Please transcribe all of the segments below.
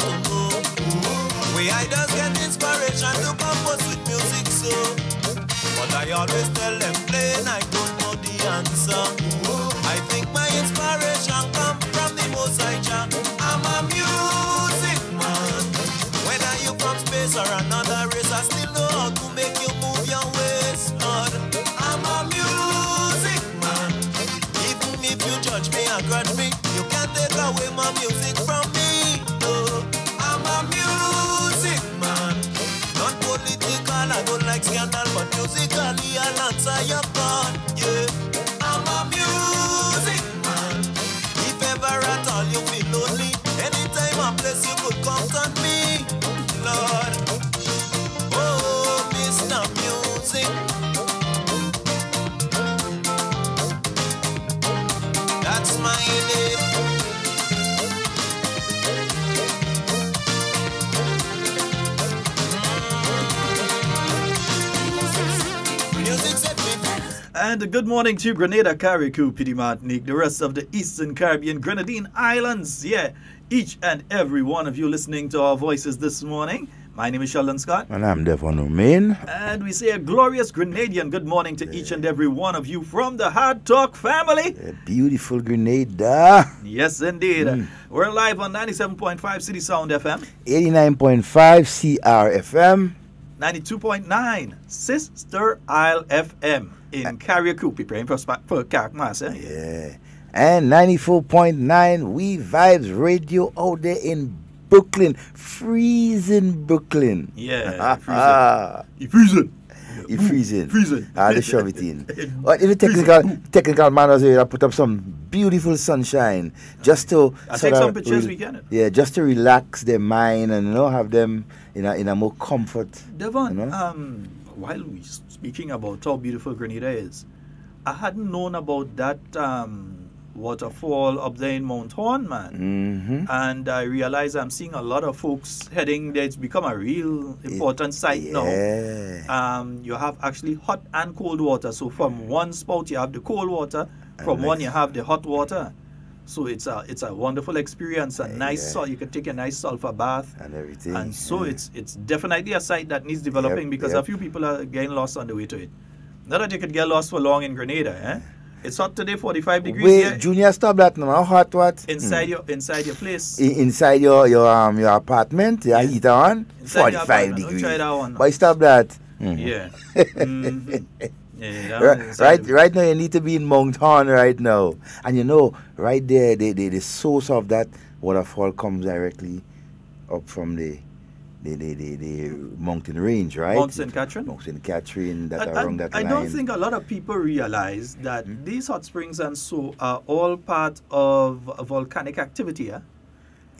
want to know. We I just get inspiration to compose with music, so. But I always tell them plain, I don't know the answer. I think my inspiration come from the Most High Jah. I'm a music man. Whether you from space or another race, I still know how to make you move your waist, Lord. I'm a music man. Even if you judge me and grudge me, you can't take away my music from me. Oh, I'm a music man. Not political, I don't like scandal, but musically I'll answer your call. Yeah, I'm a music man. If ever at all you feel lonely, anytime I bless you could count on me, Lord. Oh, Mr. Music. That's my name. Music set me free. And good morning to Grenada, Carriacou, Pity Martinique, the rest of the Eastern Caribbean Grenadine Islands. Yeah, each and every one of you listening to our voices this morning. My name is Sheldon Scott. And I'm Devon Romain. And we say a glorious Grenadian good morning to each and every one of you from the HARDTALK family. Beautiful Grenada. Yes, indeed. We're live on 97.5 CitysoundFM, 89.5 CRFM. 92.9 Sister Isle FM in Carriacou. Preparing for Caracas, eh? Yeah. And 94.9 WeiVybz radio out there in Brooklyn. Freezing Brooklyn. Yeah, freezing. You freezing. Freezing. They shove it in. But if the technical manners here, I put up some beautiful sunshine just to take some pictures we can. Yeah, just to relax their mind and have them in a more comfort. Devon, while we speaking about how beautiful Grenada is, I hadn't known about that waterfall up there in Mount Horn, man. And I realized I'm seeing a lot of folks heading there. It's become a real important site now. You have actually hot and cold water. So from one spout you have the cold water, from one you have the hot water. So it's a wonderful experience. A nice salt. You can take a nice sulfur bath and everything. And so it's definitely a site that needs developing because a few people are getting lost on the way to it. Not that you could get lost for long in Grenada, eh? It's hot today, 45 degrees. Wait, here. Junior, stop that now. How hot what? Inside your place. Inside your apartment, your heater on? Inside 45 degrees. Don't try that one. But stop that. Yeah. Right now you need to be in Mount Horn right now. And right there the source of that waterfall comes directly up from the mountain range, right? Mount St. Catherine? Mount St. Catherine, around that line. I don't think a lot of people realize that these hot springs and so are all part of volcanic activity, yeah?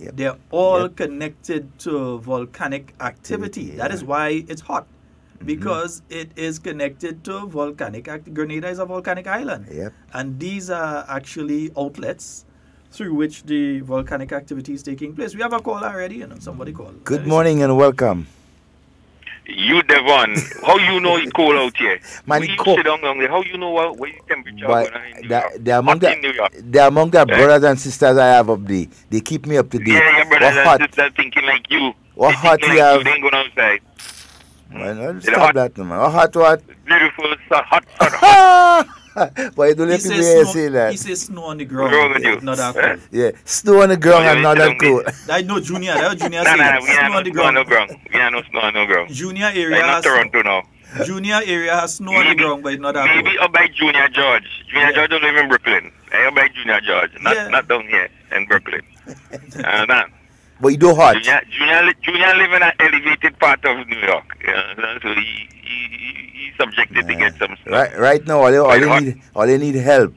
Yep. They're all connected to volcanic activity. Yeah. That is why it's hot. Because it is connected to volcanic activity. Grenada is a volcanic island. Yep. And these are actually outlets through which the volcanic activity is taking place. We have a call already, somebody called. Good morning and welcome. You, Devon, how you know it's cold out here? Man, you cold. sit down there, how you know what your temperature is in New York? They're among the brothers and sisters I have up there. They keep me up to date. Yeah, your brothers and sisters thinking like you. What hot you have? They ain't going outside. Well, stop that, man. Hot what? Beautiful, hot. But don't let people hear say that. He says snow on the ground. Not that cold. Yeah, snow on the ground and not that cold. I know Junior. That Junior saying. We have no snow on the ground. We have no snow on the ground. Junior area has Toronto now. Junior area has snow on the ground, but it's not that cold. Maybe up by Junior George. Junior George don't live in Brooklyn. Up by Junior George, not down here in Brooklyn. But you do hot. Junior live in an elevated part of New York. So he's subjected to get some snow. Right now, all they need help.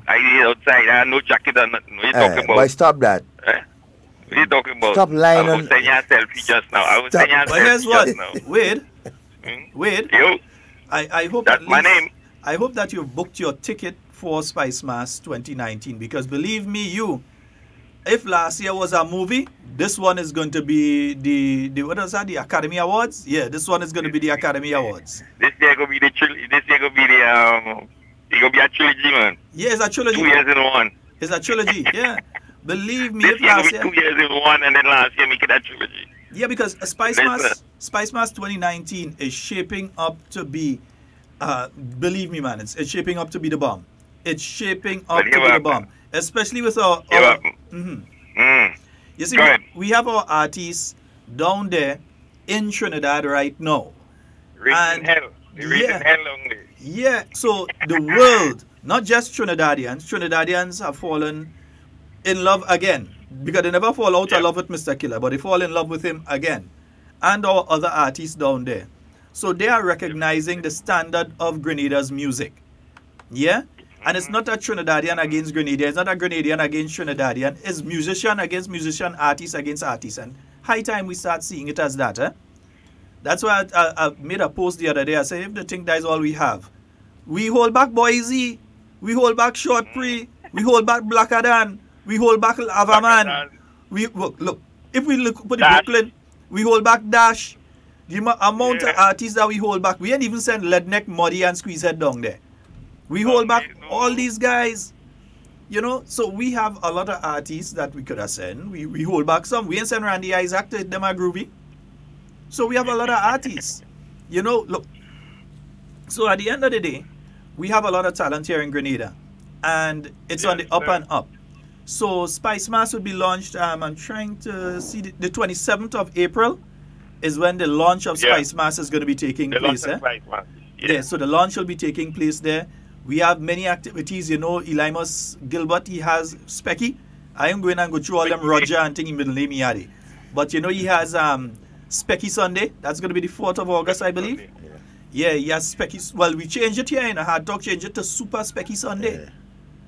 I need outside. I have no jacket or nothing. What are you talking about? But stop that. What are you talking about? Stop lying I was saying your selfie just now. I was saying your selfie just now. Wade. Yo. I hope that's my name. I hope that you've booked your ticket for Spice Mass 2019 because believe me, if last year was a movie, this one is going to be the what is that? The Academy Awards? Yeah, this one is going to be the Academy Awards. This year gonna be the it's gonna be a trilogy, man. Yeah, it's a trilogy. 2 years in one. It's a trilogy, yeah. Believe me, This if year last we 2 years in one, and then last year make it a trilogy. Yeah, because Spice Mass 2019 is shaping up to be, believe me, man, it's shaping up to be the bomb. It's shaping up to be the bomb, especially with our You see, we have our artists down there in Trinidad right now. Raising hell. They're raising hell on there. Yeah, so the world, not just Trinidadians have fallen in love again. Because they never fall out of love with Mr. Killer, but they fall in love with him again. And our other artists down there. So they are recognizing the standard of Grenada's music. Yeah? And it's not a Trinidadian against Grenadian. It's not a Grenadian against Trinidadian. It's musician against musician, artist against artist. And high time we start seeing it as that. That's why I made a post the other day. I said, if the thing that is all we have, we hold back Boise, we hold back Short Pre, we hold back Blackadan, we hold back Avaman. We look, if we look put the Brooklyn, we hold back Dash. The amount of artists that we hold back, we ain't even send Leadneck, Muddy, and Squeezehead down there. We hold back all these guys. You know, so we have a lot of artists that we could have sent. We hold back some. We ain't send Randy Isaac to hit them are groovy. So we have a lot of artists. You know, look. So at the end of the day, we have a lot of talent here in Grenada. And it's on the up and up. So Spice Mass will be launched, I'm trying to see, the 27th of April is when the launch of Spice Mass is going to be taking place. Yeah, so the launch will be taking place there. We have many activities, you know, Elimus Gilbert, he has Specky. I am going and go through all them Roger and thing in middle name Yadi. But you know, he has Specky Sunday. That's going to be the 4th of August, I believe. Yeah, he has Specky. Well, we changed it here in a Hard Talk, changed it to Super Specky Sunday.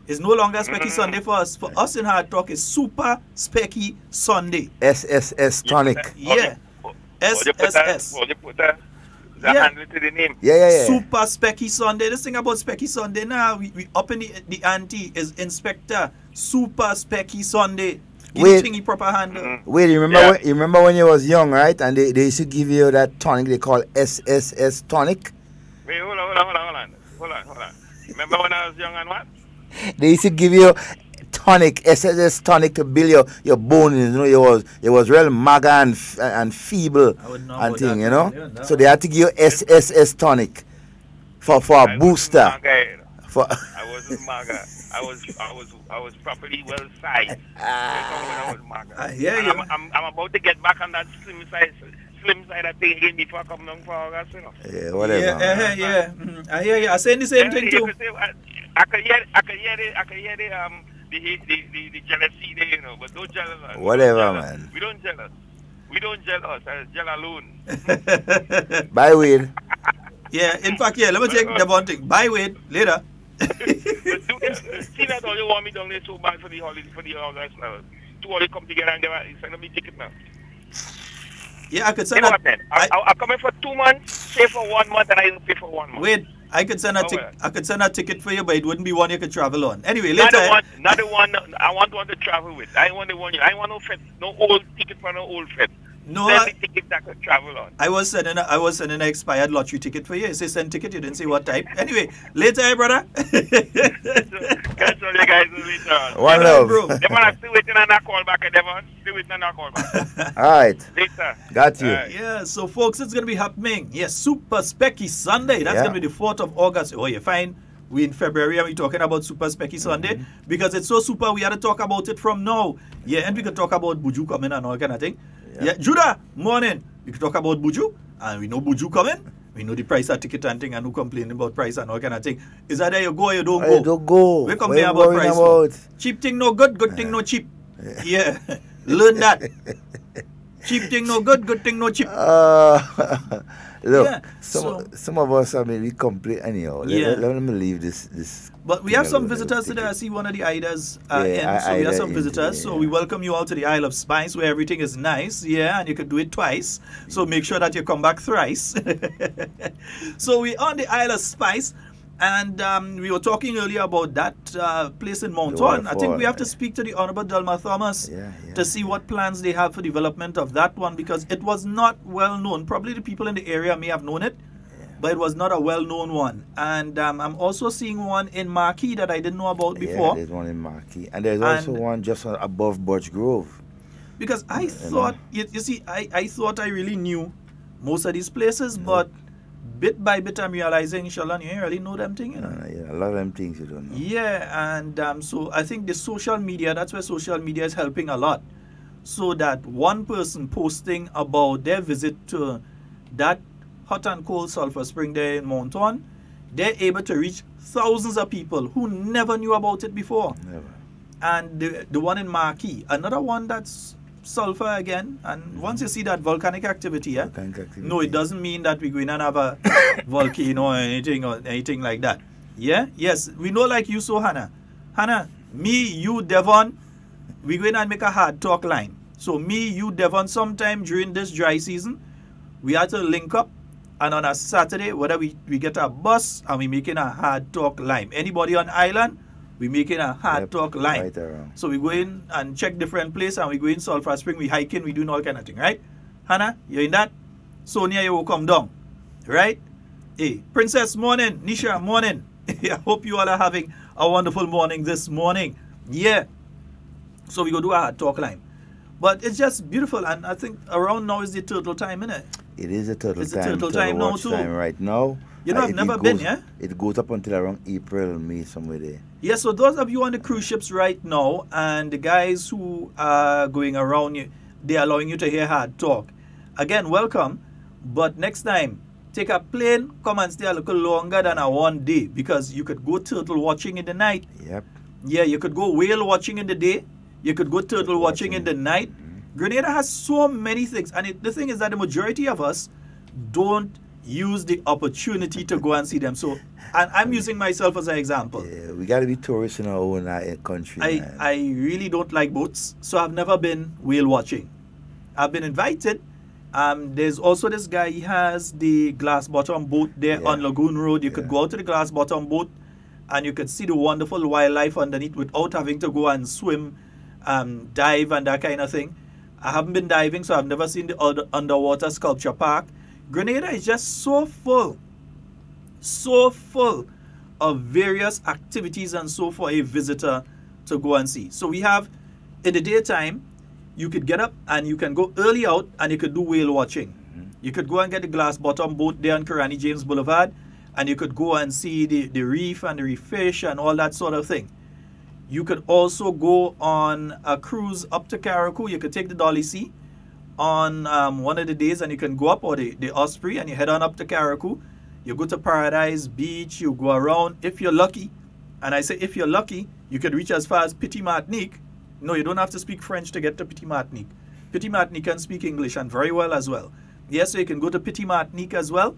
It's no longer Specky Sunday for us. For us in Hard Talk, it's Super Specky Sunday. SSS Tonic. Yeah. SSS. Handle to the name. Yeah. Super Specky Sunday. This thing about Specky Sunday now, we up in the ante is Inspector Super Specky Sunday. Give the proper handle. Wait, you remember when you was young, right? And they used to give you that tonic they call SSS Tonic? Wait, hold on. Remember when I was young and what? They used to give you tonic, SSS tonic to build your bones. You know, you was real maga and feeble and thing, you know. So they had to give you SSS tonic for a booster. I wasn't maga. I was properly well sized. When I was maga. I hear you. I'm about to get back on that slim side of thing again before I come down for August, you know. Yeah, whatever. Yeah. I hear you. I saying the same thing too. I can hear the jealousy there, you know, but don't jealous us. Whatever, man. We don't jealous. I gel alone. Bye, Wade. Yeah, in fact, let me take the one thing. Bye, Wade. Later. See that all you want me down there so bad for the holiday, for the August now. To all you come together and send me ticket now. Yeah, I could send I'll come in for 2 months, pay for 1 month, and I don't pay for 1 month. Wait, I could send a ticket for you, but it wouldn't be one you could travel on. Anyway, later. Not the one I want one to travel with. I want the one. I want no old ticket for no old fit. No, send me ticket that I could travel on. I was sending an expired lottery ticket for you. You say send ticket, you didn't say what type. Anyway, later, brother. Catch all you guys later on. One love. Bro. Devon, still waiting on that call back, Devon. Still waiting on that call back. All right. Later. Got you. Yeah, so folks, it's going to be happening. Yes, Super Specky Sunday. That's going to be the 4th of August. Oh, you're fine. We in February and we talking about Super Specky Sunday because it's so super. We had to talk about it from now. Yeah, and we could talk about Buju coming and all kind of thing. Yeah, Judah, morning. We could talk about Buju, and we know Buju coming. We know the price of ticket and thing, and who complaining about price and all kind of thing. Is that there you go or you don't go? Don't go. We complain about price. Cheap thing no good, good thing no cheap. Yeah, learn that. Cheap thing no good, good thing no cheap. Look, some of us, I mean, we complain anyhow. Let me leave this. But we have some visitors today. I see one of the Idas in. So we have some visitors. So we welcome you all to the Isle of Spice where everything is nice. Yeah, and you could do it twice. So make sure that you come back thrice. So we're on the Isle of Spice. And we were talking earlier about that place in Mount Horn. I think we have to speak to the Honorable Delma Thomas to see what plans they have for development of that one because it was not well known. Probably the people in the area may have known it, but it was not a well-known one. And I'm also seeing one in Marquee that I didn't know about before. Yeah, there's one in Marquee. And there's also one just above Birch Grove. Because I thought, you see, I thought I really knew most of these places, but bit by bit I'm realizing, Sheldon, you ain't really know them things, you know? Yeah, a lot of them things you don't know. Yeah, and so I think the social media, that's where social media is helping a lot. So that one person posting about their visit to that hot and cold sulfur spring there in Mount Horn, they're able to reach thousands of people who never knew about it before. Never. And the one in Marquee, another one that's sulfur again, and once you see that volcanic activity, no, it doesn't mean that we're going to have a volcano or anything like that. Yeah, yes, we know like you so Hannah, me, you, Devon, we're going to make a hard talk line. So me, you, Devon, sometime during this dry season, we have to link up, and on a Saturday, whether we get a bus and we making a hard talk line. Anybody on island, we making a hard talk line. Right around. So we go in and check different places, and we go in Sulphur Spring, we hiking, we doing all kind of thing, right? Hannah, you in that? Sonia, you will come down, right? Hey, Princess, morning. Nisha, morning. I hope you all are having a wonderful morning this morning. Yeah. So we go do a hard talk line. But it's just beautiful, and I think around now is the turtle time, innit? It is a turtle it's time. It's a turtle time now too. Time right now. You know, I've never been, yeah? It goes up until around April, May, somewhere there. Yeah, so those of you on the cruise ships right now, and the guys who are going around, they're allowing you to hear hard talk. Again, welcome. But next time, take a plane, come and stay a little longer than a one day, because you could go turtle watching in the night. Yep. Yeah, you could go whale watching in the day. You could go turtle watching in the night. Grenada has so many things. And the thing is that the majority of us don't use the opportunity to go and see them. So, and I'm using myself as an example. Yeah, we got to be tourists in our own country. I really don't like boats, so I've never been whale watching. I've been invited. There's also this guy, he has the glass bottom boat there on Lagoon Road. You could go out to the glass bottom boat and you could see the wonderful wildlife underneath without having to go and swim, dive and that kind of thing. I haven't been diving, so I've never seen the underwater sculpture park. Grenada is just so full of various activities and so for a visitor to go and see. So we have, in the daytime, you could get up and you can go early out and you could do whale watching. You could go and get the glass bottom boat there on Karani James Boulevard, and you could go and see the reef and the reef fish and all that sort of thing. You could also go on a cruise up to Carriacou. You could take the Dolly Sea on one of the days, and you can go up, or the Osprey, and you head on up to Carriacou. You go to Paradise Beach, you go around, if you're lucky. And I say if you're lucky, you could reach as far as Petit Martinique. No, you don't have to speak French to get to Petit Martinique. Petit Martinique can speak English, and very well as well. Yes, so you can go to Petit Martinique as well.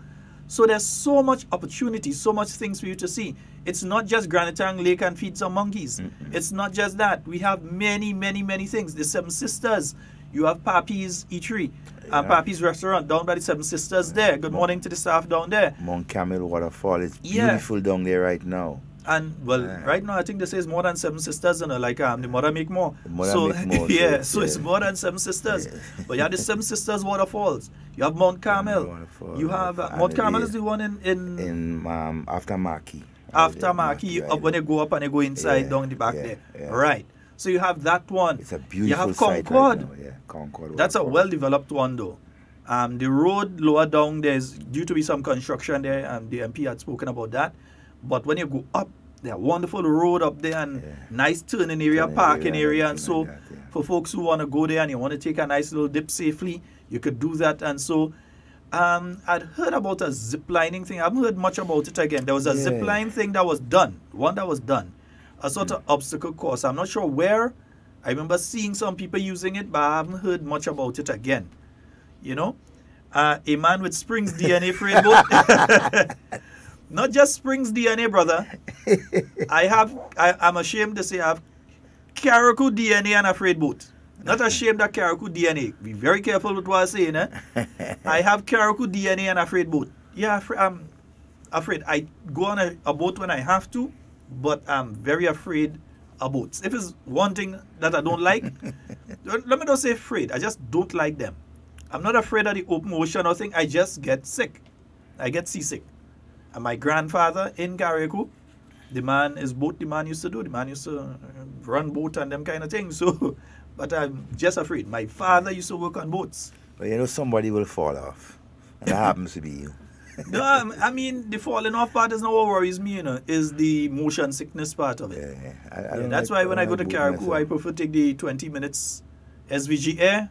So there's so much opportunity, so much things for you to see. It's not just Granitang Lake and feed some monkeys. It's not just that. We have many, many, many things. The Seven Sisters. You have Papi's Eatery and Papi's Restaurant down by the Seven Sisters there. Good morning to the staff down there. Mount Camel Waterfall. It's beautiful down there right now. And, well, right now I think they say it's more than Seven Sisters, and like the mother make more. The mother make more. So it's more than Seven Sisters. But you have the Seven Sisters Waterfalls. You have Mount Carmel. You have Mount Carmel is the one in after Marquee. After Marquee, when they go up and they go inside down the back there. Right. So you have that one. It's a beautiful You have site Concord. right now. Concord. That's a well-developed one, though. The road lower down, there's due to be some construction there, and the MP had spoken about that. But when you go up, there's a wonderful road up there, and nice turning area, parking area, and so for folks who want to go there and you want to take a nice little dip safely, you could do that. And so I'd heard about a zip lining thing. I haven't heard much about it again. There was a zip line thing that was done, a sort of obstacle course. I'm not sure where. I remember seeing some people using it, but I haven't heard much about it again. You know, a man with Springs DNA freight boat. Not just Springs DNA, brother. I'm ashamed to say I have Carriacou DNA and a freight boat. Not ashamed of Carriacou DNA. Be very careful with what I say, eh? I have Carriacou DNA and a freight boat. Yeah, I'm afraid. I go on a boat when I have to, but I'm very afraid of boats. If it's one thing that I don't like, let me not say afraid. I just don't like them. I'm not afraid of the open ocean or thing. I just get sick. I get seasick. And my grandfather in Carriacou, the man used to do. The man used to run boat and them kind of things. So, but I'm just afraid. My father used to work on boats. But you know somebody will fall off. And that happens to be you. No, I mean, the falling off part is not what worries me, you know, is the motion sickness part of it. Yeah. That's why when I go to Carriacou, I prefer to take the 20 minutes SVG air,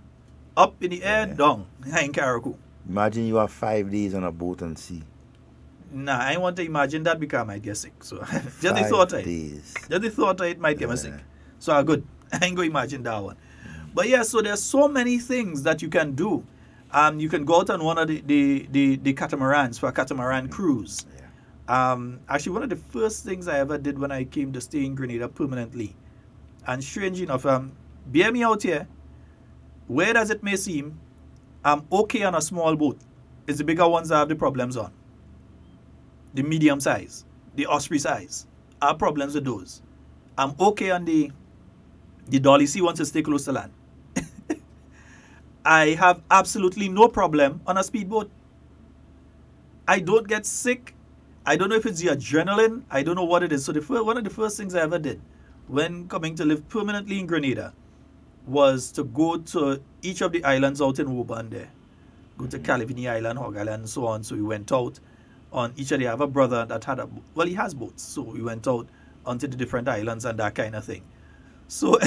up in the air, down in Carriacou. Imagine you have 5 days on a boat and sea. Nah, I want to imagine that because I might get sick. So just the thought of it might get me sick. So I'm good. I ain't going to imagine that one. But yeah, so there's so many things that you can do. You can go out on one of the catamarans for a catamaran cruise. Actually, one of the first things I ever did when I came to stay in Grenada permanently, and strange enough, bear me out here, weird as it may seem, I'm okay on a small boat. It's the bigger ones I have the problems on. The medium size, the Osprey size. I have problems with those. I'm okay on the Dolly C ones to stay close to land. I have absolutely no problem on a speedboat. I don't get sick. I don't know if it's the adrenaline. I don't know what it is. So one of the first things I ever did when coming to live permanently in Grenada was to go to each of the islands out in Woburn there. Go to Calivini Island, Hog Island, and so on. So we went out on each of the. I have a brother that had he has boats. So we went out onto the different islands and that kind of thing. So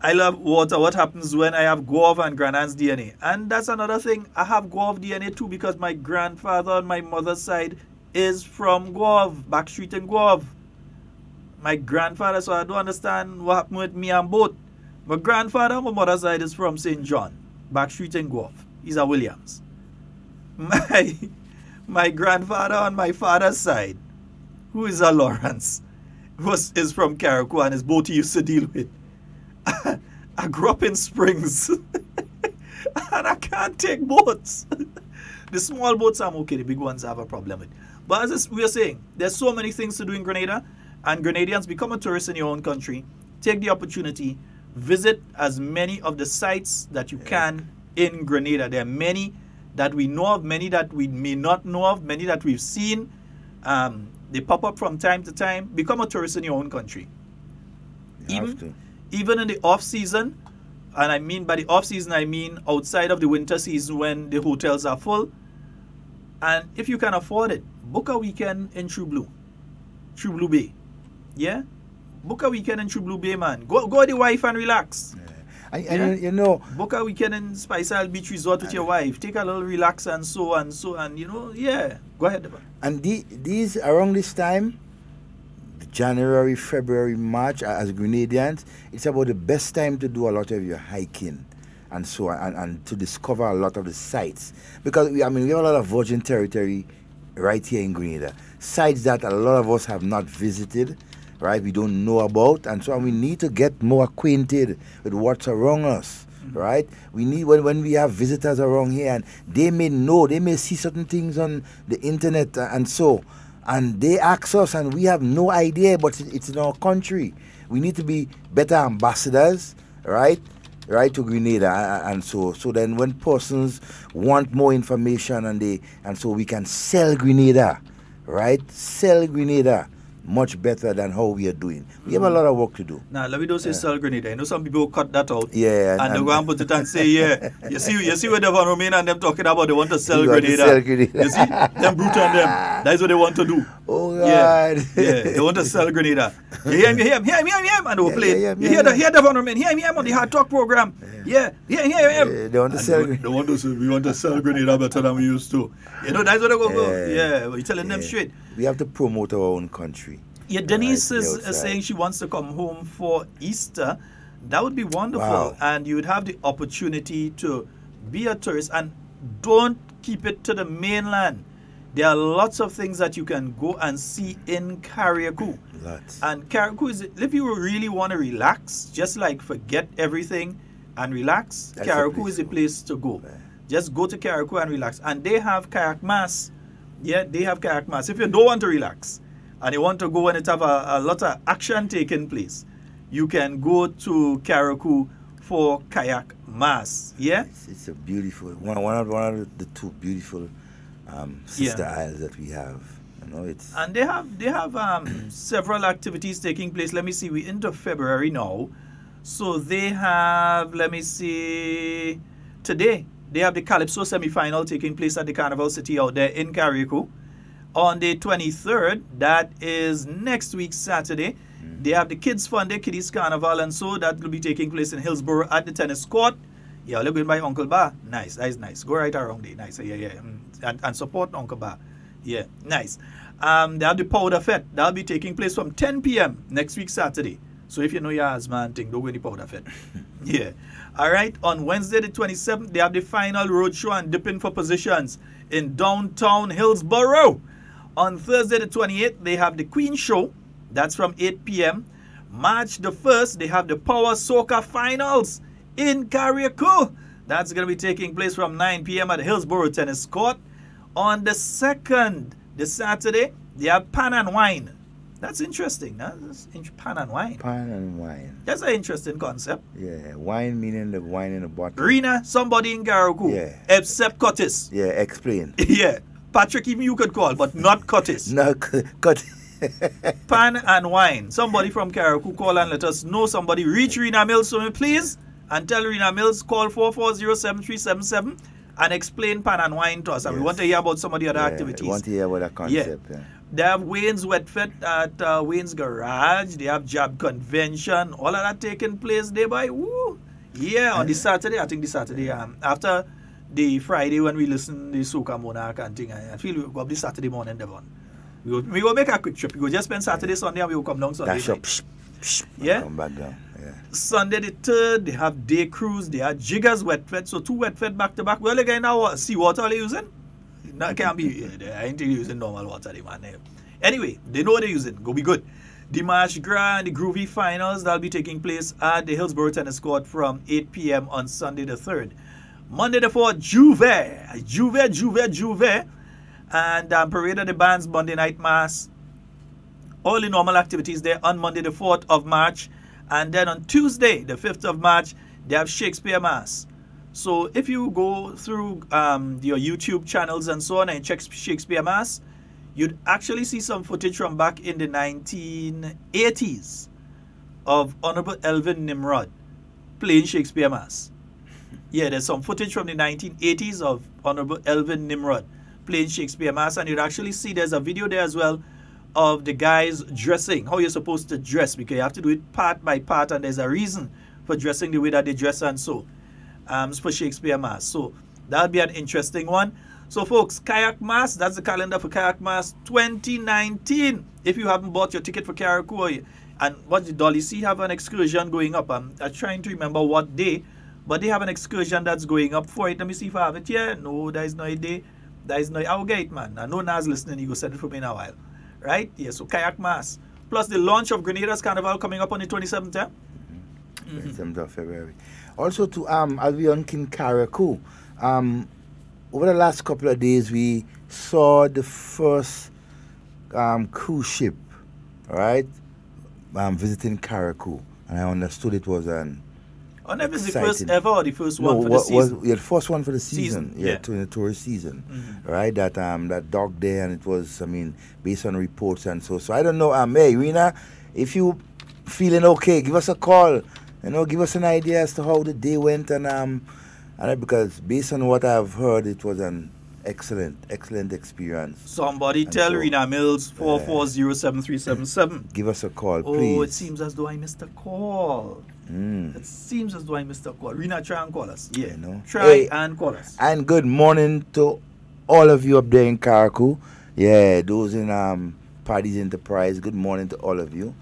I love water. What happens when I have Guave and Granan's DNA? And that's another thing. I have Guave DNA too because my grandfather on my mother's side is from Guave, Backstreet in Guave. My grandfather, so I don't understand what happened with me and both. My grandfather on my mother's side is from St. John, Backstreet in Guave. He's a Williams. My grandfather on my father's side, who is a Lawrence, is from Carriacou and his boat he used to deal with. I grew up in Springs and I can't take boats. The small boats I'm okay, the big ones I have a problem with. But as we are saying, there's so many things to do in Grenada, and Grenadians, become a tourist in your own country. Take the opportunity, visit as many of the sites that you can in Grenada. There are many that we know of, many that we may not know of, many that we've seen. They pop up from time to time. Become a tourist in your own country. Even in the off-season, and I mean by the off-season, I mean outside of the winter season when the hotels are full. And if you can afford it, book a weekend in True Blue Bay. Yeah? Book a weekend in True Blue Bay, man. Go with the wife and relax. You know, book a weekend in Spice Isle Beach Resort with your wife. Take a little relax and so you know, yeah. Go ahead. And these around this time, January, February, March, as Grenadians, it's about the best time to do a lot of your hiking and so on, and to discover a lot of the sites. Because we have a lot of virgin territory right here in Grenada. Sites that a lot of us have not visited, right? We don't know about, and so on. We need to get more acquainted with what's around us, right? We need, when we have visitors around here, and they may see certain things on the internet and so. And they ask us, and we have no idea, but it's in our country. We need to be better ambassadors, right? Right, to Grenada, and so then when persons want more information and so we can sell Grenada, right? Sell Grenada much better than how we are doing. We have a lot of work to do. Now, let me don't say sell Grenada. I know some people cut that out. Yeah. And they go and put it and say, yeah. You see what Devon Romain and them talking about? They want to sell Grenada. You see? Them brute on them. That's what they want to do. Oh, God. Yeah. They want to sell Grenada. You hear him. And they will play. You hear Devon Romain. Hear him on the HARDTALK program. Yeah. Hear him. They want to sell Grenada. We want to sell Grenada better than we used to. You know, that's what they're going to go. Yeah. We're telling them straight. We have to promote our own country. Yeah, Denise is saying she wants to come home for Easter. That would be wonderful. Wow. And you would have the opportunity to be a tourist. And don't keep it to the mainland. There are lots of things that you can go and see in Carriacou. Lots. And Carriacou is, if you really want to relax, just like forget everything and relax, Carriacou is the place to go. Yeah. Just go to Carriacou and relax. And they have kayak mass. Yeah, they have kayak mass. If you don't want to relax, and you want to go and it have a lot of action taking place, you can go to Carriacou for kayak mass. Yeah, it's a beautiful one of the two beautiful sister isles that we have. You know, it's and they have several activities taking place. Let me see, we're into February now. So they have, let me see, today they have the Calypso semi-final taking place at the Carnival City out there in Carriacou. On the 23rd, that is next week Saturday, they have the Kids Fun Day, Kiddies Carnival, and so that will be taking place in Hillsborough at the tennis court. Yeah, look going by Uncle Ba. Nice, that's nice. Go right around there. Nice, yeah. And support Uncle Ba. Yeah, nice. They have the Powder Fete. That'll be taking place from 10 p.m. next week Saturday. So if you know your asthma thing, don't go any Powder Fete. Yeah. All right. On Wednesday the 27th, they have the final roadshow and dipping for positions in downtown Hillsborough. On Thursday the 28th, they have the Queen Show. That's from 8 p.m. March the 1st, they have the Power Soca Finals in Carriacou. That's going to be taking place from 9 p.m. at the Hillsborough Tennis Court. On the 2nd, the Saturday, they have Pan and Wine. That's interesting. Huh? Pan and Wine. Pan and Wine. That's an interesting concept. Yeah, wine meaning the wine in the bottle. Rena, somebody in Carriacou. Yeah. Except Curtis. Yeah, explain. Yeah. Patrick, even you could call, but not Curtis. No, Curtis. Pan and Wine. Somebody from Carriacou call and let us know. Somebody reach Rena Mills for me, please. And tell Rena Mills, call 440-7377 and explain Pan and Wine to us. And we want to hear about some of the other activities. We want to hear about that concept. Yeah. They have Wayne's Wet Fete at Wayne's Garage. They have Jab Convention. All of that taking place there by woo. Yeah, on the Saturday. I think the Saturday after the Friday when we listen to the Soca Monarch and thing. I feel we'll go up this Saturday morning, Devon. We will make a quick trip. We will just spend Saturday, Sunday, and we will come down Sunday. Yeah. Come back down. Yeah. Sunday the 3rd, they have Day Cruise. They have Jiggers Wet Fete. So 2 Wet Fete back to back. Well, again, now sea water are they using? No, it can't be. I ain't using normal water, man. Anyway, they know what they're using. Go be good. The March Gras and the Groovy Finals, that'll be taking place at the Hillsborough Tennis Court from 8 p.m. on Sunday the 3rd. Monday the 4th, Juve. And Parade of the Bands, Monday Night Mass. All the normal activities there on Monday the 4th of March. And then on Tuesday, the 5th of March, they have Shakespeare Mass. So if you go through your YouTube channels and so on and check Shakespeare Mass, you'd actually see some footage from back in the 1980s of Honorable Elvin Nimrod playing Shakespeare Mass. Yeah, there's some footage from the 1980s of Honorable Elvin Nimrod playing Shakespeare Mass, and you'd actually see there's a video there as well of the guys dressing, how you're supposed to dress, because you have to do it part by part, and there's a reason for dressing the way that they dress and so for Shakespeare Mass. So that'll be an interesting one. So folks, Kayak Mass, that's the calendar for Kayak Mass 2019. If you haven't bought your ticket for Carriacou, and what the Dolly Sea have an excursion going up. I'm trying to remember what day, but they have an excursion that's going up for it. Let me see if I have it here. No, there is no day. There is no, I'll get it, man. I know Nas listening, he go send it for me in a while. Right? Yeah, so Kayak Mass. Plus the launch of Grenada's Carnival coming up on the 27th, yeah? 27th of February. Also, to as we on Carriacou, over the last couple of days, we saw the first cruise ship, right? Visiting Carriacou, and I understood it was an. Oh, never the first ever or the first one for the season? The first one for the season. Yeah, to the tourist season, right? That docked there, and it was, I mean, based on reports and so. So I don't know. Hey, Rena, if you feeling okay, give us a call. You know, give us an idea as to how the day went, and because based on what I've heard, it was an excellent experience. Somebody and tell Rena Mills 440-7377. Give us a call, please. Oh, it seems as though I missed a call. It seems as though I missed a call. Rena, try and call us. Yeah, try and call us. And good morning to all of you up there in Carriacou. Yeah, those in Paddy's Enterprise. Good morning to all of you.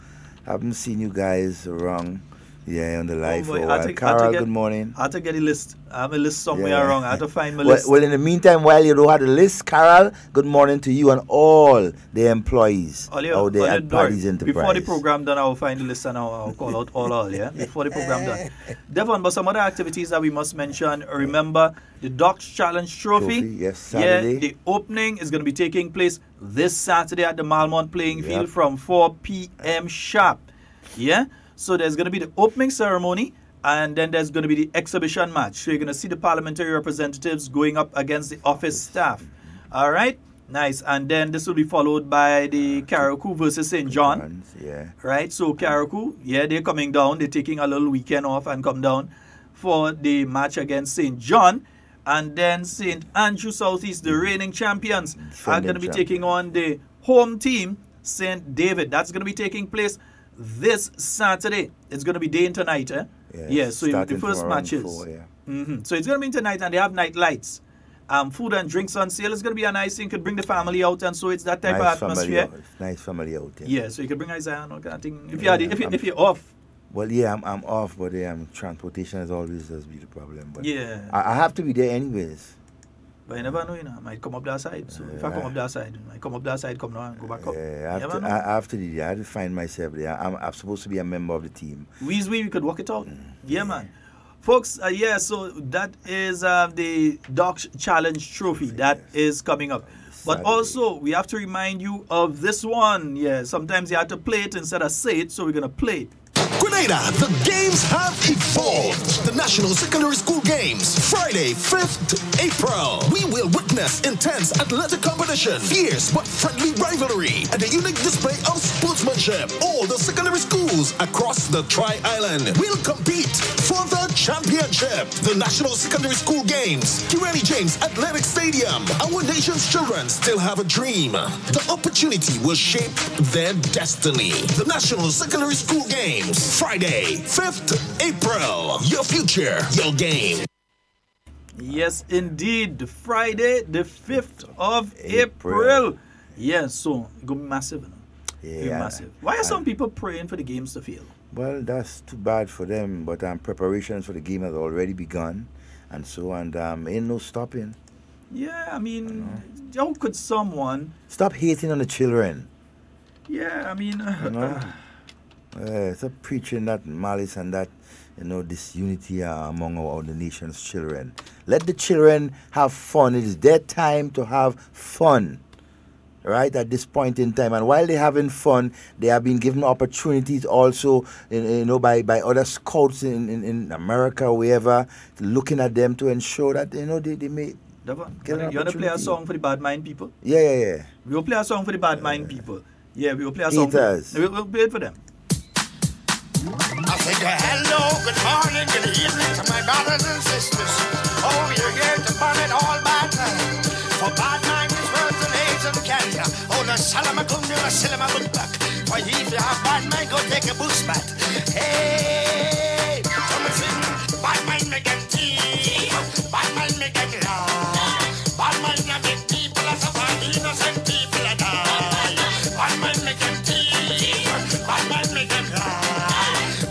Haven't seen you guys around. Yeah, on the live for a while. Carol, good morning. I have to get a list. I have a list somewhere wrong. I have to find my list. Well, in the meantime, while you don't have the list, Carol, good morning to you and all the employees out there at Paddy's Enterprise. Before the program done, I will find the list and I'll call out all, yeah? Before the program done. Devon, but some other activities that we must mention. Remember, the Docks Challenge Trophy. Yes, Saturday. Yeah, the opening is going to be taking place this Saturday at the Malmont Playing Field from 4 p.m. sharp. Yeah? So there's going to be the opening ceremony, and then there's going to be the exhibition match. So you're going to see the parliamentary representatives going up against the office staff. All right? Nice. And then this will be followed by the Carriacou versus St. John. Yeah. Right? So Carriacou, yeah, they're coming down. They're taking a little weekend off and come down for the match against St. John. And then St. Andrew Southeast, the reigning champions, are going to be taking on the home team, St. David. That's going to be taking place this Saturday. It's going to be day and night, eh? Yeah, so the first matches. So it's going to be tonight, and they have night lights. Food and drinks on sale. It's going to be a nice thing. You could bring the family out, and so it's that type of atmosphere. Nice family out. Yeah, so you could bring Isaiah and all kind of thing. If you're off. Well, yeah, I'm off, but transportation is always just be the problem. But yeah, I have to be there anyways. But you never know, I might come up that side. So if I come up that side, I come up that side, come down and go back up. Yeah, I have to find myself there. I'm supposed to be a member of the team. WeiVybz, we could work it out. Yeah, man. Folks, so that is the Docs Challenge Trophy that is coming up. But also, we have to remind you of this one. Yeah, sometimes you have to play it instead of say it, so we're going to play it. Grenada, the games have evolved. The National Secondary School Games, Friday, 5th April. We will witness intense athletic competition, fierce but friendly rivalry, and a unique display of sportsmanship. All the secondary schools across the Tri-Island will compete for the championship. The National Secondary School Games, Kirani James Athletic Stadium. Our nation's children still have a dream. The opportunity will shape their destiny. The National Secondary School Games, Friday, 5th April. Your future, your game. Yes, indeed. Friday, the 5th of April. Yes, so it's going to be massive. Yeah. Massive. Why are some people praying for the games to fail? Well, that's too bad for them, but preparations for the game has already begun, and ain't no stopping. Yeah, I mean, how could someone... Stop hating on the children. Yeah, I mean... Stop preaching that malice and that, disunity among the nation's children. Let the children have fun. It is their time to have fun, right, at this point in time. And while they're having fun, they have been given opportunities also, by other scouts in America or wherever, looking at them to ensure that, they may... Devon, you want to play a song for the bad mind people? Yeah. We will play a song for the bad mind people. Yeah, we will play a song we'll play it for them. I say hello, good morning, good evening to my brothers and sisters. Oh, you're here to burn it all bad mind. For bad mind is worse than AIDS and cancer. Oh, the Salamakundu, the Silamakundak. For if you have bad mind, go take a boost bath. Hey, come and sing. Bad mind make them tea. Bad mind make them lie. Bad mind make people as suffer, innocent people that die. Bad mind make them tea. Bad mind make them lie.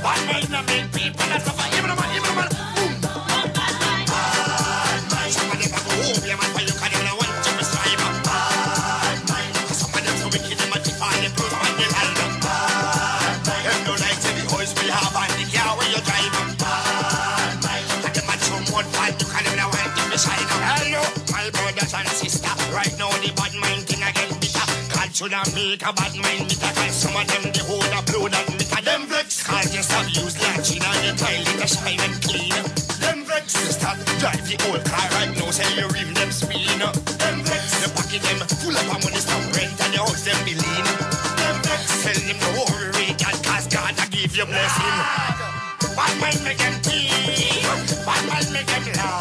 Bad mind make people that suffer, even a man, boom. Bad mind. Some of them go home, yeah man, why you can't even want to prescribe. Bad mind. Some of them so wicked, they might define the proof and the land. Bad mind. Them don't like to the hoes we have and the car where you drive. Bad mind. And them at some one fight, you can't even want to beside them. Hello, my brothers and sisters. Right now the bad mind thing again bitter. God should have make a bad mind bitter. Cause some of them the whole upload and bitter. Them vex. Cause you stop use latching and you tile it a shine and clean. Them vex. You stop drive the old car right now. Say you rim them speed. Them vex. You pocket them full up and money stop rent and your house them be lean. Them vex. Tell them no worry God cause God a give you blessing. Bad mind make them tea. Bad mind make them lie.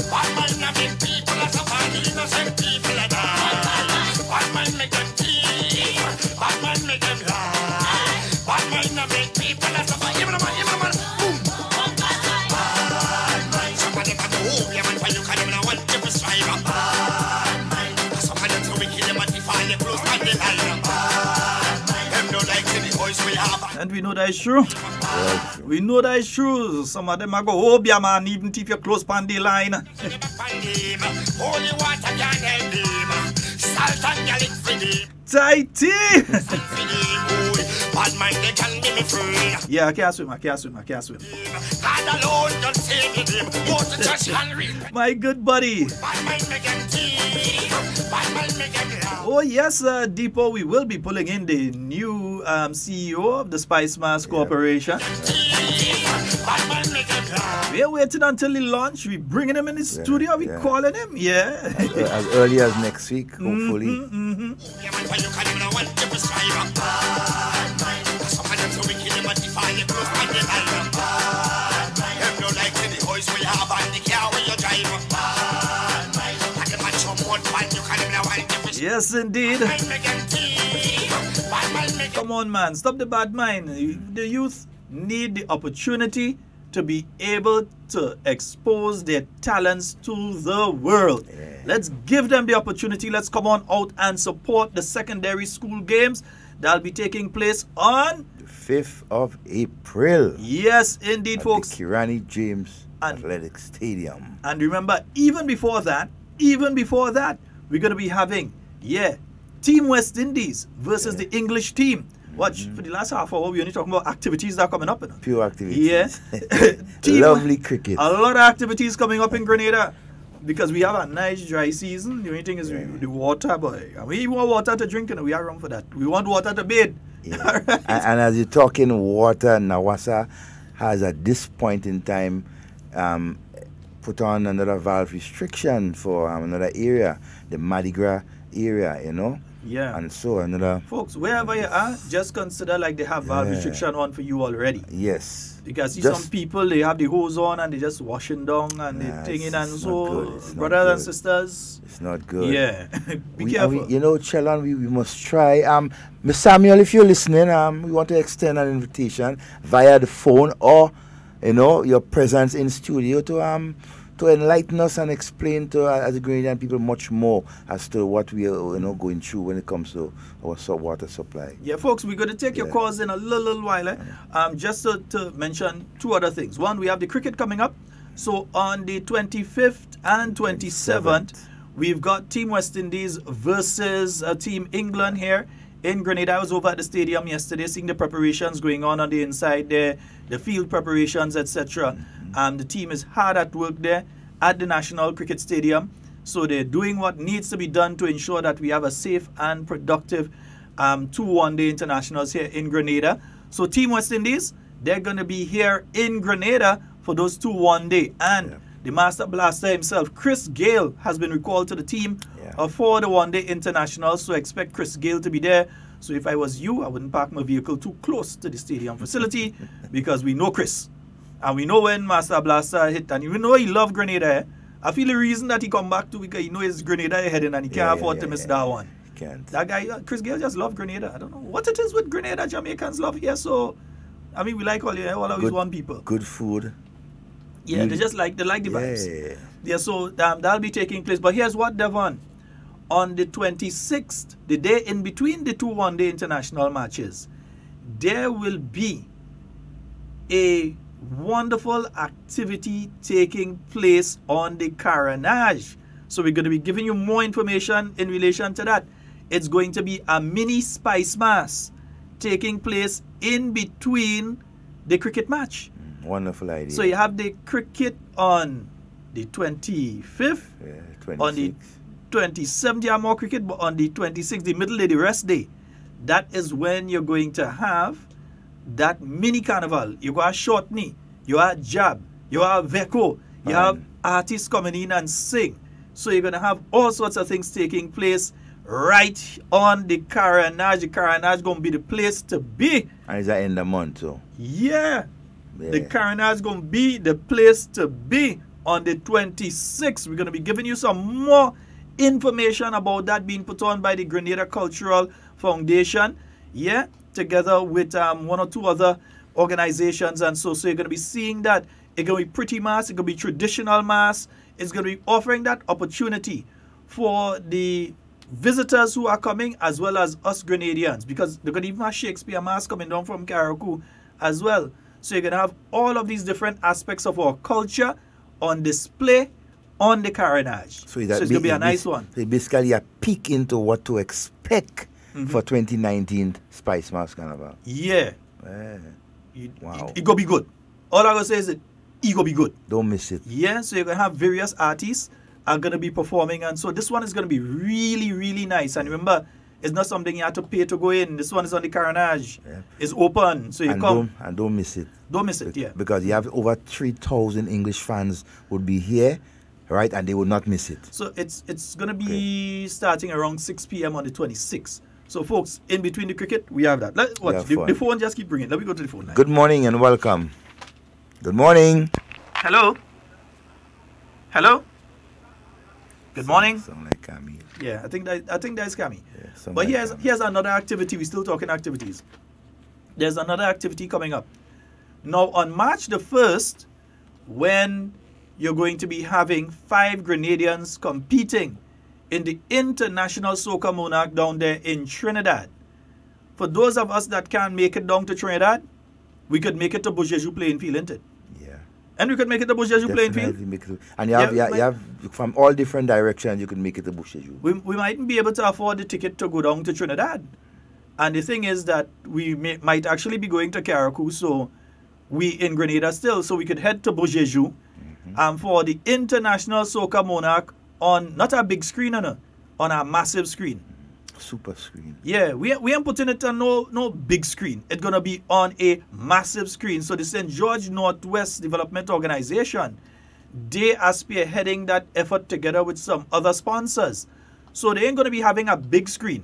Bad mind na make people as suffer, innocent people that die. Bad mind make them tea. Bad mind make them lie. Bad mind na make people as suffer, even a man, boom. Bad mind. Somebody can go home, yeah man, why you can't even want to prescribe. Bad mind. Somebody so wicked, they might define the close and the line. Bad mind. Them don't like the voice we have. And we know that is true. We know that is true. Some of them are go, oh, yeah, man, even if you're close pan the line. Holy water can help him. Salt and garlic for him. Tighty! bad mind, they can be me free. Yeah, I can't swim. God alone can save him. Go to church and read. My good buddy. Bad mind make them tea. Bad mind make them laugh. Oh yes, Depot, we will be pulling in the new CEO of the Spice Mass Corporation. Bad mind make them laugh. We're waiting until the launch. We bringing him in the studio. We calling him. Yeah. As early as next week, hopefully. Yeah, man, why you can't even want to prescribe. Bad mind. Some of them so wicked, they modify the clothes and the line. Bad mind. Them no like the hoes we have and the car when you drive. Bad mind. And the man some one man, you can't even want to prescribe. Yes, indeed. Bad mind make them tea. Bad mind make them. Come on, man. Stop the bad mind. The youth need the opportunity to be able to expose their talents to the world. Yeah. Let's give them the opportunity. Let's come on out and support the secondary school games that'll be taking place on the 5th of April. Yes, indeed, at folks. The Kirani James Athletic Stadium. And remember, even before that, we're going to be having, Team West Indies versus the English team. Watch, for the last half hour, we only talking about activities that are coming up. Pure activities. Yeah. Lovely cricket. A lot of activities coming up in Grenada because we have a nice dry season. The only thing is the water, boy. And we want water to drink, and we are wrong for that. We want water to bathe. Yeah. Right. And as you're talking water, Nawasa has at this point in time put on another valve restriction for another area, the Mardi Gras area, you know. Yeah. And so another... Folks, wherever you are, just consider like they have valve restriction on for you already. Yes. Because see some people, they have the hose on and they just washing down and they thinking and so, brothers and sisters. It's not good. Yeah. Be careful. You know, Sheldon, we must try. Miss Samuel, if you're listening, we want to extend an invitation via the phone or, you know, your presence in studio to enlighten us and explain to as Grenadian people much more as to what we are going through when it comes to our water supply. Yeah, folks, we're going to take your calls in a little while. Just to mention two other things. One, we have the cricket coming up. So on the 25th and 27th, we've got Team West Indies versus Team England here in Grenada. I was over at the stadium yesterday seeing the preparations going on the inside there, the field preparations, etc. The team is hard at work there at the National Cricket Stadium. So they're doing what needs to be done to ensure that we have a safe and productive 2 one-day internationals here in Grenada. So Team West Indies, they're going to be here in Grenada for those 2 one-day. And the Master Blaster himself, Chris Gale, has been recalled to the team for the one-day internationals. So expect Chris Gale to be there. So if I was you, I wouldn't park my vehicle too close to the stadium facility because we know Chris. And we know when Master Blaster hit, and we know he loved Grenada. I feel the reason that he come back to because he know it's Grenada heading and he can't afford to miss that one. Can't. That guy, Chris Gale, just love Grenada. I don't know what it is with Grenada Jamaicans love here. So, I mean, we like all of these one people. Good food. Yeah, they like the vibes. Yeah, so that'll be taking place. But here's what, Devon. On the 26th, the day in between the 2 one-day international matches, there will be a wonderful activity taking place on the Carriacou. So we're going to be giving you more information in relation to that. It's going to be a mini Spice Mass taking place in between the cricket match. Wonderful idea. So you have the cricket on the 25th, on the 27th you have more cricket, but on the 26th, the middle day, the rest day, that is when you're going to have that mini carnival. You got short knee, you have jab, you have Veko, you have artists coming in and sing. So you're going to have all sorts of things taking place right on the Carriacou. The Carriacou is going to be the place to be. And it's at end of the month, so. Yeah. The Carriacou is going to be the place to be on the 26th. We're going to be giving you some more information about that being put on by the Grenada Cultural Foundation. Yeah. Together with 1 or 2 other organizations, and so you're going to be seeing that. It's going to be pretty mass, it's going to be traditional mass. It's going to be offering that opportunity for the visitors who are coming as well as us Grenadians, because they're going to even have Shakespeare mass coming down from Carriacou as well. So you're going to have all of these different aspects of our culture on display on the Carriacou. So it's going to be a nice one. So basically a peek into what to expect for 2019 Spice Mask Carnival. Yeah. Wow. It go be good. All I gotta say is it go be good. Don't miss it. Yeah, so you're gonna have various artists are gonna be performing, and so this one is gonna be really, really nice. And remember, it's not something you have to pay to go in. This one is on the Carnage. Yep. It's open, so you come. Don't miss it. Don't miss it, yeah. Because you have over 3,000 English fans would be here, right? And they will not miss it. So it's going to be starting around 6 p.m. on the 26th. So, folks, in between the cricket, we have that. Let's watch. The phone just keep ringing. Let me go to the phone line. Good morning and welcome. Good morning. Hello? Hello? Good morning. Sound like Camille. Yeah, I think that's Camille. Yeah, but here's another activity. We're still talking activities. There's another activity coming up. Now, on March the 1st, when you're going to be having 5 Grenadians competing in the International Soca Monarch down there in Trinidad. For those of us that can't make it down to Trinidad, we could make it to Bourgeois playing field, isn't it? Yeah. And we could make it to Bourgeois playing field. And you have from all different directions, you can make it to Bourgeois. We mightn't be able to afford the ticket to go down to Trinidad. And the thing is that we might actually be going to Carriacou, so we in Grenada still, so we could head to Bourgeois for the International Soca Monarch on, not a big screen, on a massive screen. Super screen. Yeah, we ain't putting it on no big screen. It's going to be on a massive screen. So the St. George Northwest Development Organization, they are spearheading that effort together with some other sponsors. So they ain't going to be having a big screen.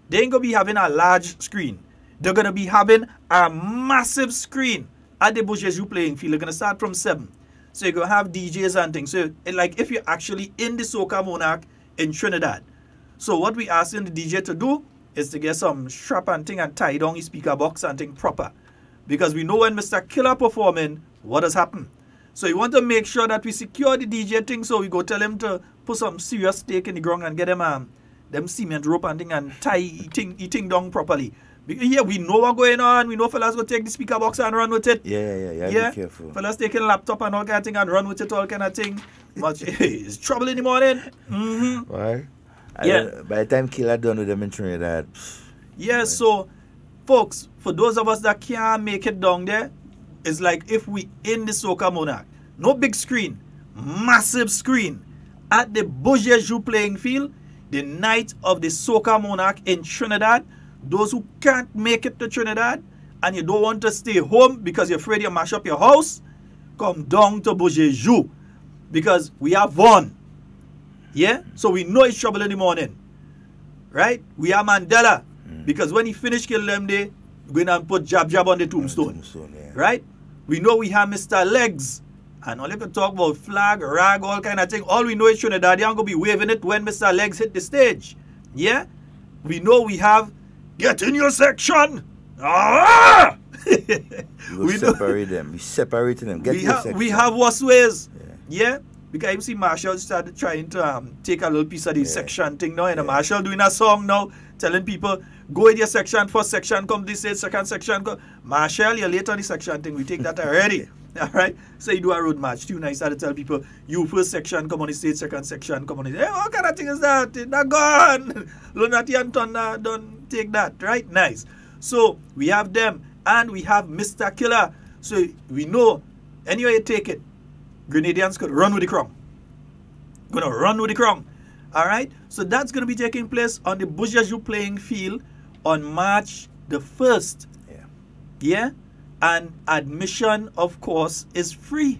They ain't going to be having a large screen. They're going to be having a massive screen at the Bourgeois playing field. They're going to start from 7. So you're going to have DJs and things. So like if you're actually in the Soca Monarch in Trinidad. So what we asking the DJ to do is to get some strap and thing and tie down his speaker box and thing proper. Because we know when Mr. Killer performing, what has happened. So you want to make sure that we secure the DJ thing, so we go tell him to put some serious stake in the ground and get them cement rope and thing and tie eating down properly. Yeah, we know what's going on. We know fellas go take the speaker box and run with it. Yeah. Be careful. Fellas taking laptop and all kind of thing and run with it, all kind of thing. But it's trouble in the morning. Mm-hmm. Right. Yeah. By the time Killer done with them in Trinidad. Yeah, so folks, for those of us that can't make it down there, it's like if we in the Soca Monarch, no big screen, massive screen at the Bourgeois playing field, the night of the Soca Monarch in Trinidad. Those who can't make it to Trinidad and you don't want to stay home because you're afraid you mash up your house, come down to Bourgeois because we have won. Yeah? So we know it's trouble in the morning. Right? We are Mandela. Because when he finished killing them, they going and put jab on the tombstone. Yeah. Right? We know we have Mr. Legs. And all you can talk about flag, rag, all kind of thing. All we know is Trinidad, they aren't going to be waving it when Mr. Legs hit the stage. Yeah? We know we have get in your section. Ah! We separate them. We separated them. Get in your section. We have worse ways. Yeah? Because you see Marshall started trying to take a little piece of the section thing now. And Marshall doing a song now, telling people, go in your section, first section, come this stage, second section, come. Marshall, you're late on the section thing. We take that already. All right? So you do a road march too. Now you start to tell people, you first section, come on the stage, second section, come on the stage. Hey, what kind of thing is that? That gone. Lunati and Tonda don't take that. Right? Nice. So we have them. And we have Mr. Killer. So we know, anyway you take it, Grenadians could run with the crown. Gonna run with the crown. Alright? So that's gonna be taking place on the Bourgeois playing field on March the 1st. Yeah? And admission, of course, is free.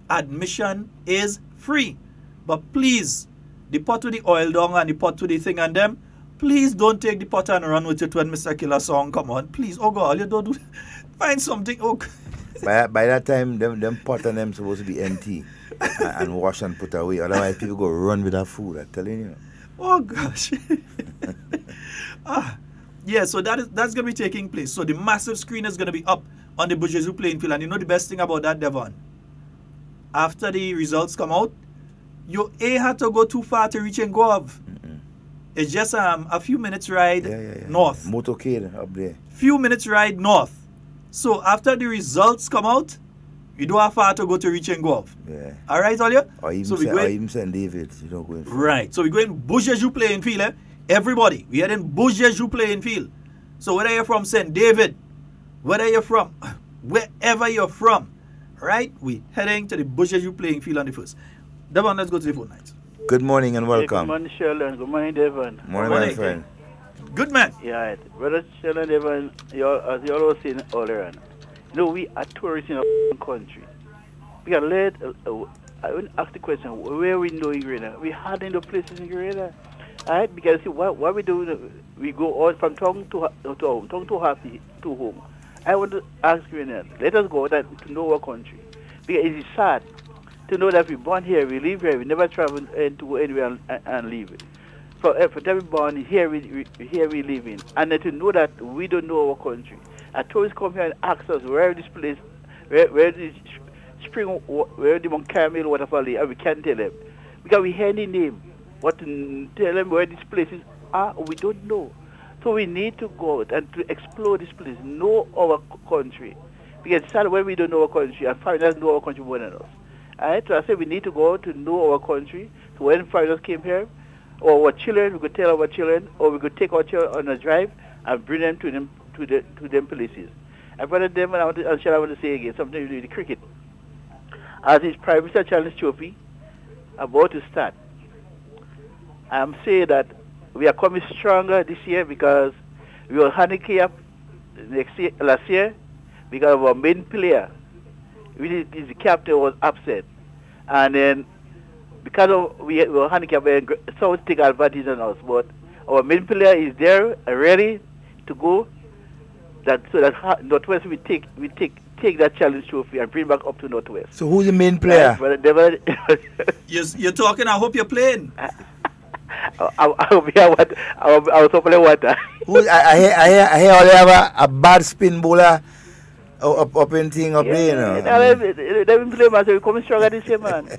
Admission is free. But please, the pot with the oil down and the pot with the thing and them, please don't take the pot and run with it when Mr. Killer song come on. Please, oh God, you don't do find something. Oh. By that time, them pot and them supposed to be empty and wash and put away. Otherwise, people go run with that food. I'm telling you. Oh gosh. Yeah, so that's going to be taking place. So the massive screen is going to be up on the Bourgeois playing field. And you know the best thing about that, Devon? After the results come out, you ain't had to go too far to reach Ngov. It's just a few minutes ride north. Motorcade up there. Few minutes ride north. So after the results come out, you don't have far to go to reach Ngov. Yeah. All right, all you? Or even St. David. You don't go in. Right. So we're going Bourgeois playing field. Everybody. We are in Bujeju playing field. So whether you're from St. David, whether you're from wherever you're from, right? We heading to the Bujeju playing field on the first. Devon, let's go to the phone lines. Good morning and welcome. Hey, good morning, Sheldon. Good morning, Devon. Morning, my friend. Good man. Yeah, right. Brother Sheldon Devon, as you all was saying earlier, we are tourists in our country. We are led. I want to ask the question: where we know in Grenada? We hardly know places in Grenada, right? Because see, what we do, we go out from town to home, town to happy to home. I want to ask Grenada. Let us go to know our country, because it is sad to know that we born here, we live here, we never travel to anywhere and leave it. For every born here, we live in, and then to know that we don't know our country. A tourist come here and ask us where this place, where this spring, where the Mount Carmel waterfall is, and we can't tell them because we hear the name, but to tell them where these places are, we don't know. So we need to go out and to explore this place, know our country, because it's sad when we don't know our country and foreigners know our country more than us. Alright, so I said we need to go to know our country. So when foreigners came here, or our children, we could tell our children, or we could take our children on a drive and bring them to them places. And Brother Devon, I want to say again something to do with the cricket. As his Prime Minister Challenge Trophy about to start, I'm saying that we are coming stronger this year because we were handicapped last year because of our main player. The captain was upset, and then because of we were handicapped, South take advantage on us. But our main player is there, ready to go. So that Northwest we take that challenge trophy and bring back up to Northwest. So who's the main player? You're talking. I hope you're playing. I was hoping water. I hear only have a bad spin bowler. Up in thing up there, you know. They been playing, man. So we coming stronger this year, man.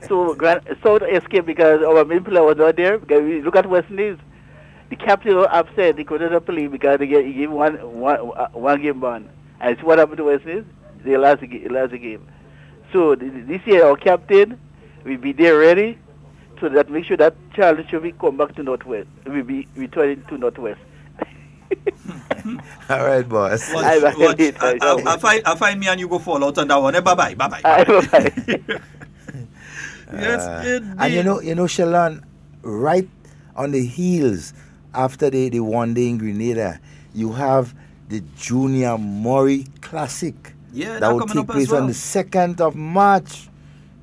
So South escaped because our main player was not there. Because we look at West Indies, the captain was upset. He couldn't play because he gave one game ban. And see what happened to West Indies? They lost the game. So this year our captain will be there ready, so that make sure that challenge should be come back to Northwest. We'll be returning to Northwest. All right, boss. I find me and you go fall out on that one. Bye bye. Yes, and you know, Sheldon, right on the heels after the one day in Grenada, you have the Junior Murray Classic. Yeah, that will take place on the 2nd of March.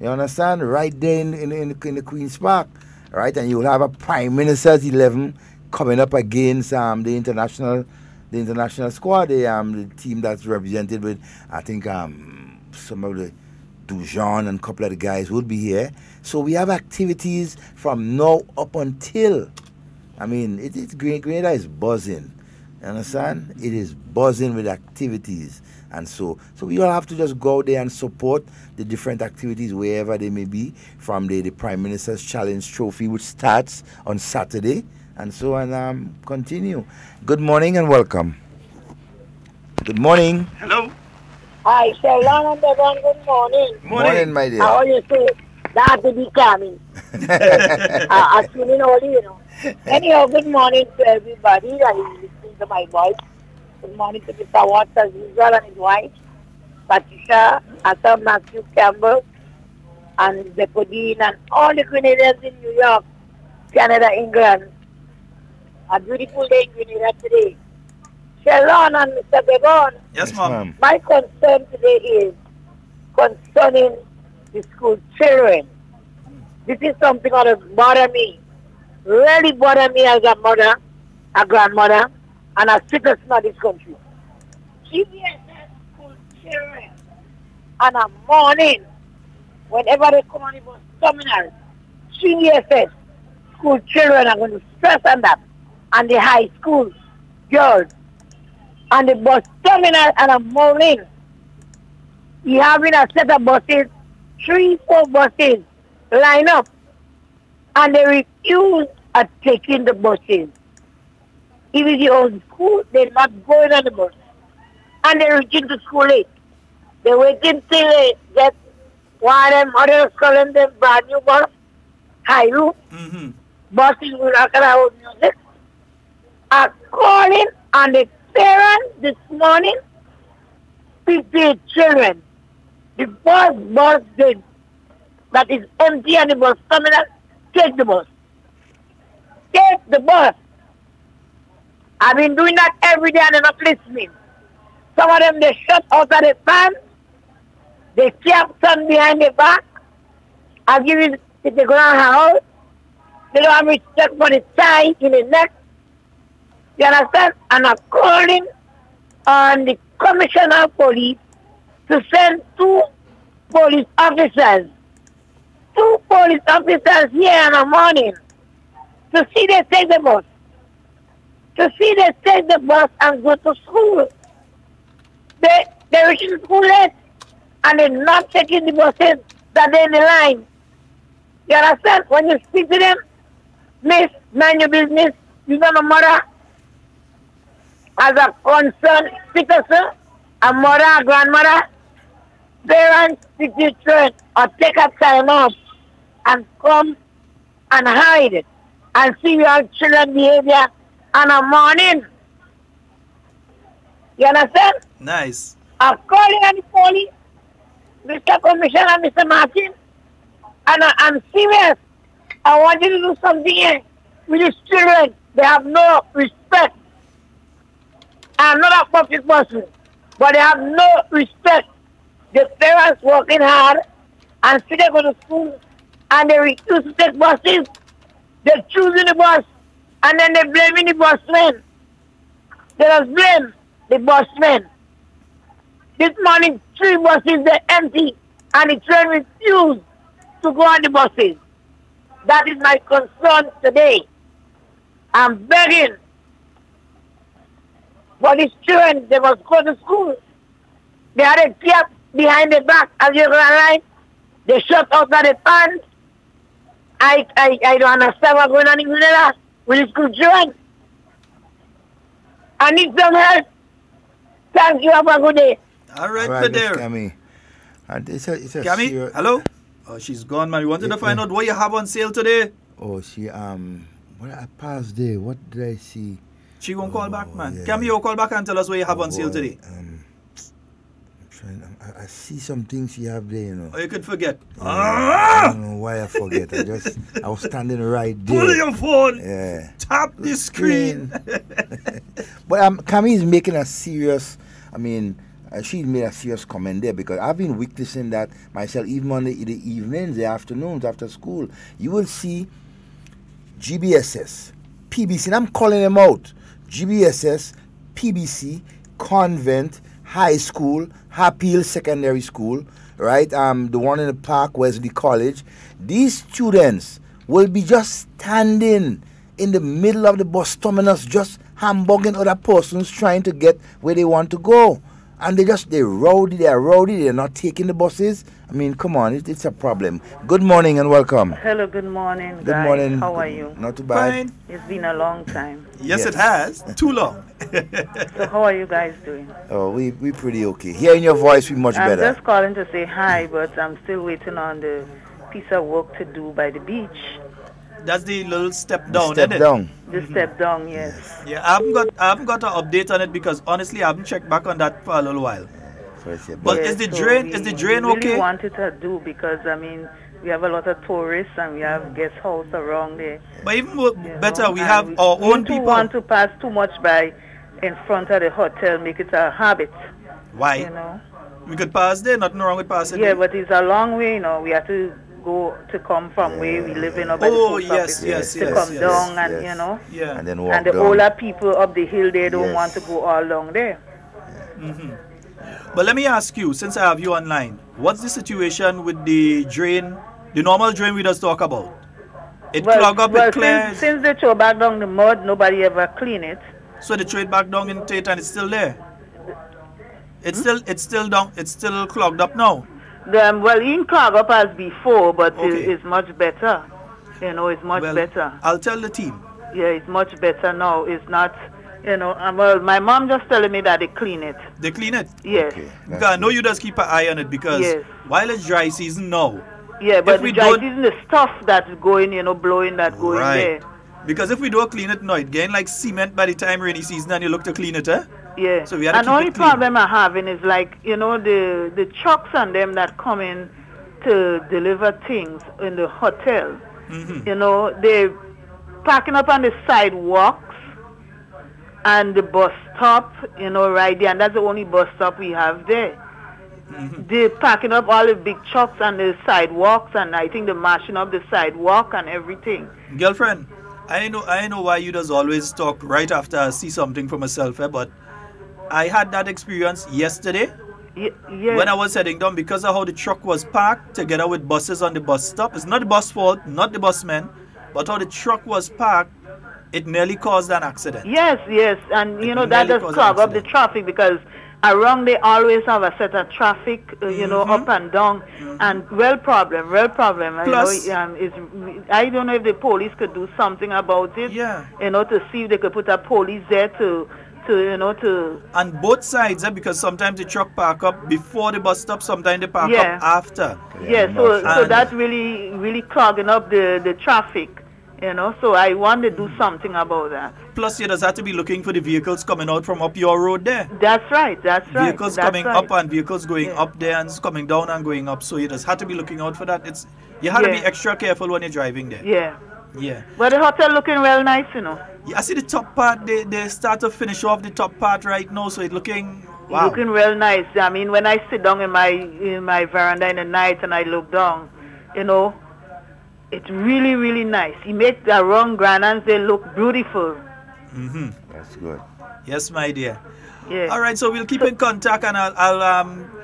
You understand? Right there in the Queen's Park, right? And you'll have a Prime Minister's 11 coming up against the international squad, the team that's represented with, I think, some of the Dujon and a couple of the guys would be here. So we have activities from now up until, I mean, Grenada is buzzing. You understand? It is buzzing with activities. And so we all have to just go there and support the different activities wherever they may be, from the Prime Minister's Challenge Trophy, which starts on Saturday, and so on, continue. Good morning and welcome. Good morning. Hello. Hi, Sheldon and Devon, good morning. Morning, my dear. How are you say? That to be coming. I'm feeling all you know. Anyhow, good morning to everybody that is listening to my voice. Good morning to Mr. Watts as usual and his wife, Patricia, Arthur Matthew Campbell, and Zepodine, and all the Grenadians in New York, Canada, England. A beautiful day in Grenada today. Sheldon and Mr. Devon. Yes, ma'am. My concern today is concerning the school children. This is something that bother me. Really bother me as a mother, a grandmother, and a citizen of this country. GBSS school children on a morning, whenever they come on the bus terminal, GBSS school children are going to stress on that. And the high school girls and the bus terminal and a morning, you having a set of buses, 3-4 buses line up, and they refuse at taking the buses. If it's your own school, they're not going on the bus. And they're reaching to school late. They're waiting till they get one of them others calling them brand new bus, high roof. Buses will not have music. are calling on the parents this morning with their children. The bus did that is empty and the bus terminal, take the bus. Take the bus. I've been doing that every day and they're not listening. Some of them, they shut out of the fan. They kept sun behind the back. I give you the ground house. They don't have respect for the tie in the neck. You understand? And I'm calling on the commissioner of police to send 2 police officers. 2 police officers here in the morning to see they take the bus. To see they take the bus and go to school. They reach the school late and they're not taking the buses that they're in the line. You understand? When you speak to them, miss, mind your business, you don't know mother. As a concerned citizen, a mother, a grandmother, parents, speak to children or take a time off and come and hide and see your children's behavior on a morning. You understand? Nice. I'm calling on the police, Mr. Commissioner, Mr. Martin, and I'm serious. I want you to do something here with these children. They have no respect. I'm not a public person, but they have no respect. The parents working hard and still they go to school and they refuse to take buses. They're choosing the bus and then they're blaming the busmen. They just blame the busmen. This morning, 3 buses they're empty and the train refused to go on the buses. That is my concern today. I'm begging for these children, they must go to school. They had a gap behind the back as you go online. They shut out of the pants. I don't understand what's going on in Grenada with the school children. I need some help. Thank you. Have a good day. All right, there. Cammy. And it's a Cammy, hello? Oh, she's gone, man. We wanted to find out what you have on sale today. Oh, she, what I passed there. What did I see? She won't call back, man. Yeah. Cammy, you call back and tell us what you have on sale today. I see some things you have there, you know. Oh, you could forget. I don't know why I forget. I was standing right there. Pull your phone. Yeah. Tap the screen. But Cammy is making a serious, she made a serious comment there because I've been witnessing that myself, even on the evenings, the afternoons after school. You will see GBSS, PBC, and I'm calling them out. GBSS, PBC, Convent, High School, Happy Hill Secondary School, right? The one in the Park, Wesley College. These students will be just standing in the middle of the bus terminus, just hamburging other persons trying to get where they want to go. And they're rowdy, they're not taking the buses. Come on, it's a problem. Good morning and welcome. Hello, good morning, guys. Good morning. How are you? Not too bad. Fine. It's been a long time. Yes, it has. Too long. So how are you guys doing? Oh, we pretty okay. Hearing your voice, we much better. I'm just calling to say hi, but I'm still waiting on the piece of work to do by the beach. That's the little step down, step isn't down. it? The step down, yes. Yeah, I haven't got an update on it because honestly I haven't checked back on that for a little while. But yes, is the drain we okay? really wanted to do because we have a lot of tourists and we have guest house around there. But even better, we have our own people. We don't want to pass too much by in front of the hotel, make it a habit. Why? You know? We could pass there, nothing wrong with passing. Yeah, but it's a long way, you know. We have to come from where we live in, by the post office, to come down and you know, yeah, and then walk and the down. older people up the hill, they don't want to go all along there. But let me ask you, since I have you online, what's the situation with the drain, the normal drain we just talk about? It clog up, it clears. Since they throw back down the mud, nobody ever clean it. So they throw it back down into it and it's still there. It's still down. It's still clogged up now. Well, it didn't clog up as before, but it's much better. You know, it's much better. I'll tell the team. Yeah, it's much better now. It's not, you know, well, my mom just telling me that they clean it. They clean it? Yes. Okay, because I know you just keep an eye on it because while it's dry season now. Yeah, but the dry season, the stuff that's going, you know, blowing that going there. Because if we don't clean it now, it getting like cement by the time rainy season and you look to clean it, eh? Yeah. So we had to keep only it clean. problem I'm having is like, the trucks and them that come in to deliver things in the hotel. They're parking up on the sidewalks and the bus stop, right there. And that's the only bus stop we have there. They're packing up all the big trucks on the sidewalks, and I think they're mashing up the sidewalk and everything. Girlfriend, I know why you does always talk right after I see something for myself, but I had that experience yesterday when I was heading down because of how the truck was parked together with buses on the bus stop. It's not the bus fault, not the busman, but how the truck was parked, it nearly caused an accident. Yes, and that does clog up the traffic because around they always have a set of traffic, up and down, and real problem. Plus, I don't know if the police could do something about it. Yeah. To see if they could put a police there to on both sides, because sometimes the truck park up before the bus stop, sometimes they park up after. So that's really clogging up the traffic. So I want to do something about that. Plus, you just have to be looking for the vehicles coming out from up your road there. That's right. Vehicles coming up and vehicles going up there and coming down and going up. So you just have to be looking out for that. You have to be extra careful when you're driving there. Yeah. But the hotel looking well nice, Yeah, I see the top part. They start to finish off the top part right now, so it's looking looking real nice. I mean, when I sit down in my veranda in the night and I look down, it's really, really nice. He makes the wrong granans, they look beautiful. That's good. Yes, my dear. Yeah. All right, so we'll keep in contact, and I'll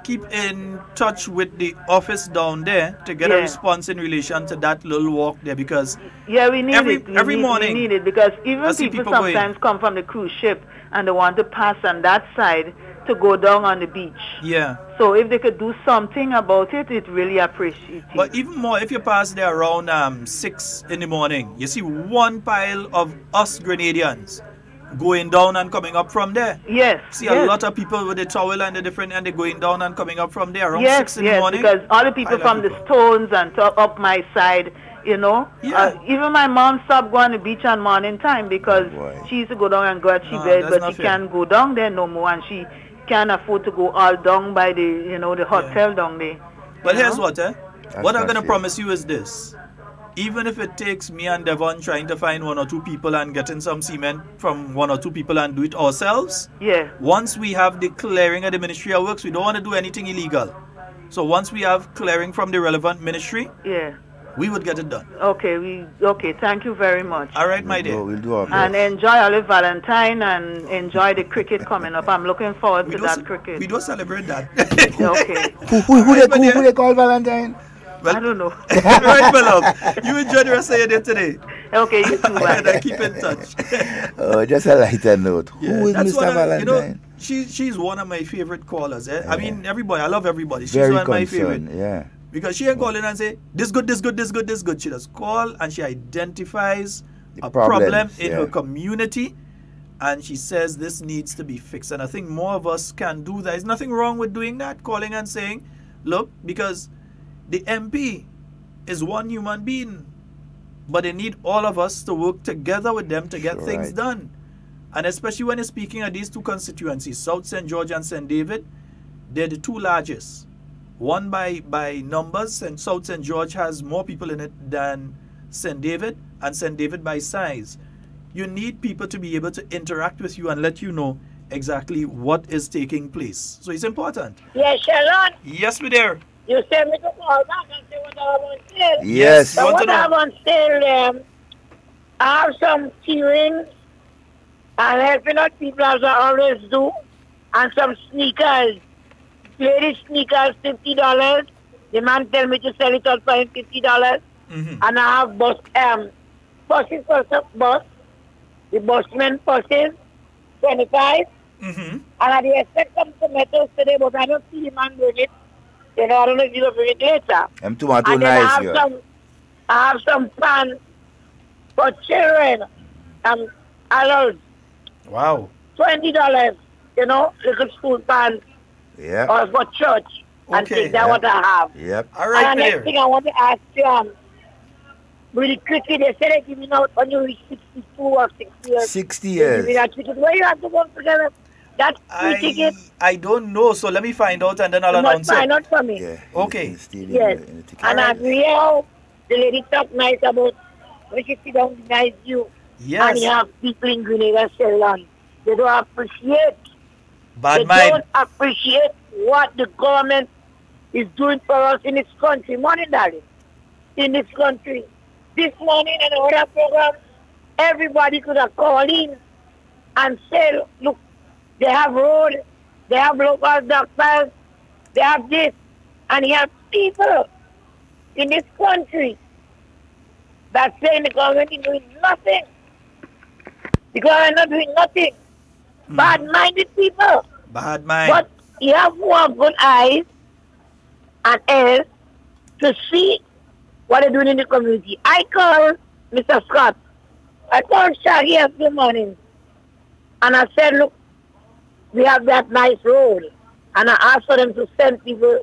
keep in touch with the office down there to get a response in relation to that little walk there, because we need it. Every morning we need it because even people sometimes come from the cruise ship and they want to pass on that side to go down on the beach. Yeah. So if they could do something about it, it really appreciate it. But even more, if you pass there around 6 in the morning, you see one pile of us Grenadians going down and coming up from there. Yes. See a lot of people with the towel and they're going down and coming up from there around 6 in the morning. Because all the people from the Stones and up my side, even my mom stopped going to the beach on morning time because she used to go down and go at she bed, but she can't go down there no more, and she can't afford to go all down by the the hotel down there. But here's what what I'm gonna promise you is this: even if it takes me and Devon trying to find 1 or 2 people and getting some cement from 1 or 2 people and do it ourselves, once we have the clearing of the Ministry of Works, we don't want to do anything illegal. So once we have clearing from the relevant ministry, we would get it done. Okay, thank you very much. All right, my dear. We'll do our best. And enjoy Olive Valentine and enjoy the cricket coming up. I'm looking forward to that cricket. We don't celebrate that. Okay. Who they call Valentine? Well, I don't know. Right, my love. You enjoy the rest of your day today. Okay, you too. Bye. And I keep in touch. Just a lighter note. Yeah, Who is Mr. Valentine? She's one of my favorite callers. I mean, everybody. I love everybody. She's Very one of my favorite. Yeah. Because she ain't calling and say, this good, this good, this good, this good. She just call and she identifies a problem in her community and she says this needs to be fixed. And I think more of us can do that. There's nothing wrong with doing that, calling and saying, look, because the MP is one human being, but they need all of us to work together with them to get things done. And especially when you're speaking of these 2 constituencies, South St. George and St. David, they're the 2 largest. One by numbers, and South St. George has more people in it than St. David, and St. David by size. You need people to be able to interact with you and let you know exactly what is taking place. So it's important. Yes, Sheldon. Yes, my dear. You send me to call back and say what I have on sale. Yes. So what I have on sale, I have some key rings and helping out people as I always do, and some sneakers. Ladies sneakers, $50. The man tell me to sell it out for him $50. And I have buses for some bus. The busman buses, 25. And I expect some tomatoes today, but I don't see the man doing it. I don't know if you'll bring it later. I'm tomato and nice then I have some pants for children and adults. Wow. $20, little school pants. Yeah. Or for church. And take that what I have. Yep. All right, and the next thing I want to ask you, with the cricket, they said they're giving out when you reach 62 or 60 years. 60 years. Giving out cricket. Where you have to go together? That's free ticket. I don't know, so let me find out and then I'll announce it. Find out for me. Yeah. Okay. In the stadium, Yes. in the ticket. And I agree how the lady talk nice about when she sit down nice you. Yes. And you have people in Grenada, Sheldon. They don't appreciate. Bad They mind. don't appreciate what the government is doing for us in this country. Morning, darling. In this country. This morning in another program, everybody could have called in and said, look, they have road, they have local doctors, they have this, and you have people in this country that saying the government is doing nothing. The government not doing nothing. Bad-minded people. Bad mind. But you have more good eyes and ears to see what they're doing in the community. I called Mr. Scott. I called Shaggy yesterday morning. And I said, look, we have that nice road. And I asked for them to send people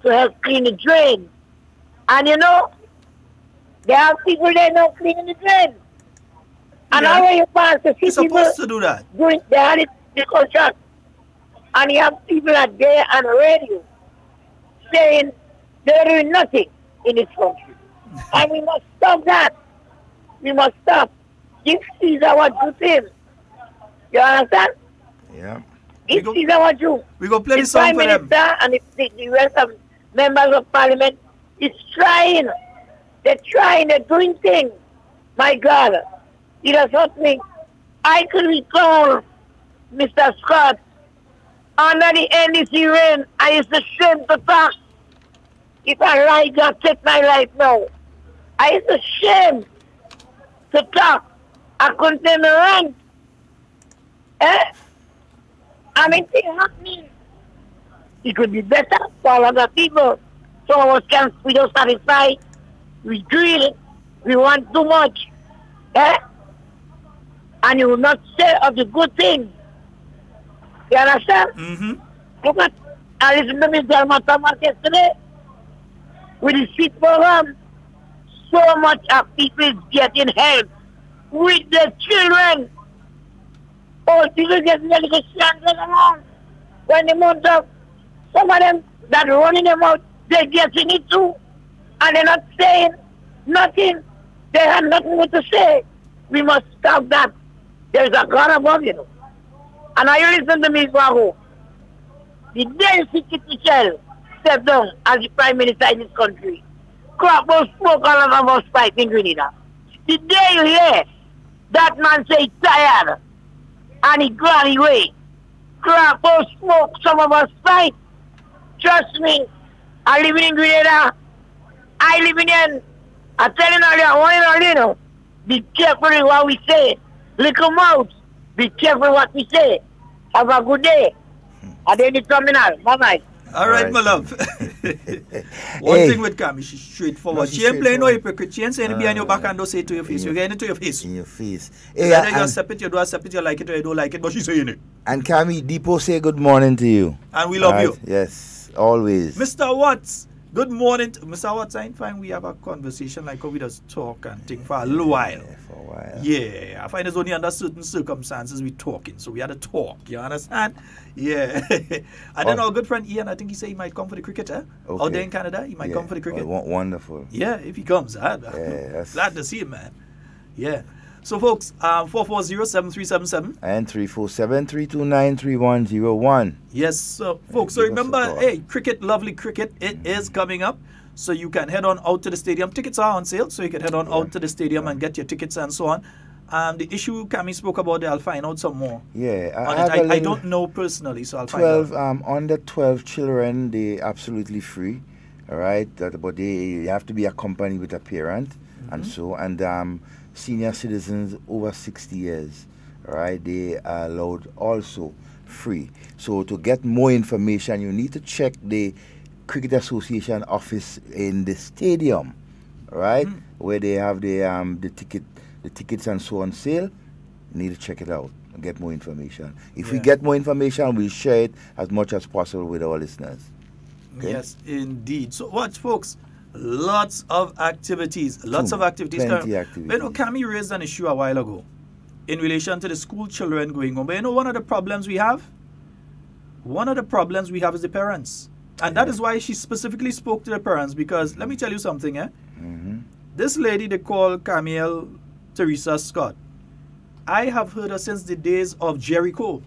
to help clean the drain. And you know, there are people there now cleaning the drain. And Yeah. how are you pass to see You're people supposed to do that. doing they had the contract? And you have people out there on the radio saying they're doing nothing in this country. And we must stop that. We must stop. Give Caesar what due to him. You understand? Yeah. Give go- Caesar what due. We go play The the song Prime for them. Minister and the rest of members of Parliament is trying. They're trying. They're doing things. My God, it has hurt me. I could recall Mr. Scott under the NDC reign. I used to shame to talk. If I lie, God take my life now. I used to shame to talk. I couldn't pay my rent. I mean, things happening. It could be better for other people. Some of us can't, we don't satisfy. We greedy. We want too much. And you will not say of the good things. You understand? Mm-hmm. Look at, I listened to Mr. Thomas yesterday with the seat program. So much of people is getting help with the children. Old people get medical stranded along. When they mount up, some of them that running them out, they're getting it too. And they're not saying nothing. They have nothing more to say. We must stop that. There's a God above, you know. And now you listen to me, Gwago. The day City Michel stepped down as the Prime Minister in this country, Carriacou spoke all of us fight in Grenada. The day you hear that man say he's tired and he gone away, Carriacou spoke some of us fight. Trust me, I live in Grenada. I live in I'm telling you, one and all, you know, be careful with what we say. Little mouth, be careful what we say. Have a good day. And then the terminal. Bye-bye. All right, my love. One thing with Cami, she's straightforward. She ain't playing no hypocrite. She ain't saying it behind your back and don't say it to your face. You're getting it to your face. In your face. Whether you accept it, you don't accept it, you like it or you don't like it, but she's saying it. And Cami, Depot say good morning to you. And we love you. Yes, always. Mr. Watts, good morning. Mr. Watts, I find we have a conversation like how we just talk and think for a little while. Yeah, for a while. Yeah, I find it's only under certain circumstances we talking, so we had to talk. You understand? Yeah. And then our good friend Ian, I think he said he might come for the cricket, eh? Okay. Out there in Canada, he might come for the cricket. Wonderful. Yeah, if he comes, I'm glad to see him, man. Yeah. So, folks, 440-7377. And 347-329-3101. Yes, so, folks, so remember, hey, cricket, lovely cricket, it is coming up. So you can head on out to the stadium. Tickets are on sale, so you can head on out to the stadium and get your tickets and so on. The issue Cammy spoke about, I'll find out some more. Yeah, I don't know personally, so I'll find out. Under 12 children, they absolutely free, all right? But they have to be accompanied with a parent, and so, and senior citizens over 60 years, all right? They are allowed also free. So to get more information, you need to check the Cricket Association office in the stadium, right? Where they have the tickets and so on sale. You need to check it out and get more information. If we get more information, we'll share it as much as possible with our listeners. Okay? Yes, indeed. So watch, folks. Lots of activities. Plenty activities. You know, Cammy raised an issue a while ago in relation to the school children going home. But you know, one of the problems we have is the parents. And that is why she specifically spoke to the parents, because let me tell you something, This lady they call Camille Teresa Scott, I have heard her since the days of Carriacou,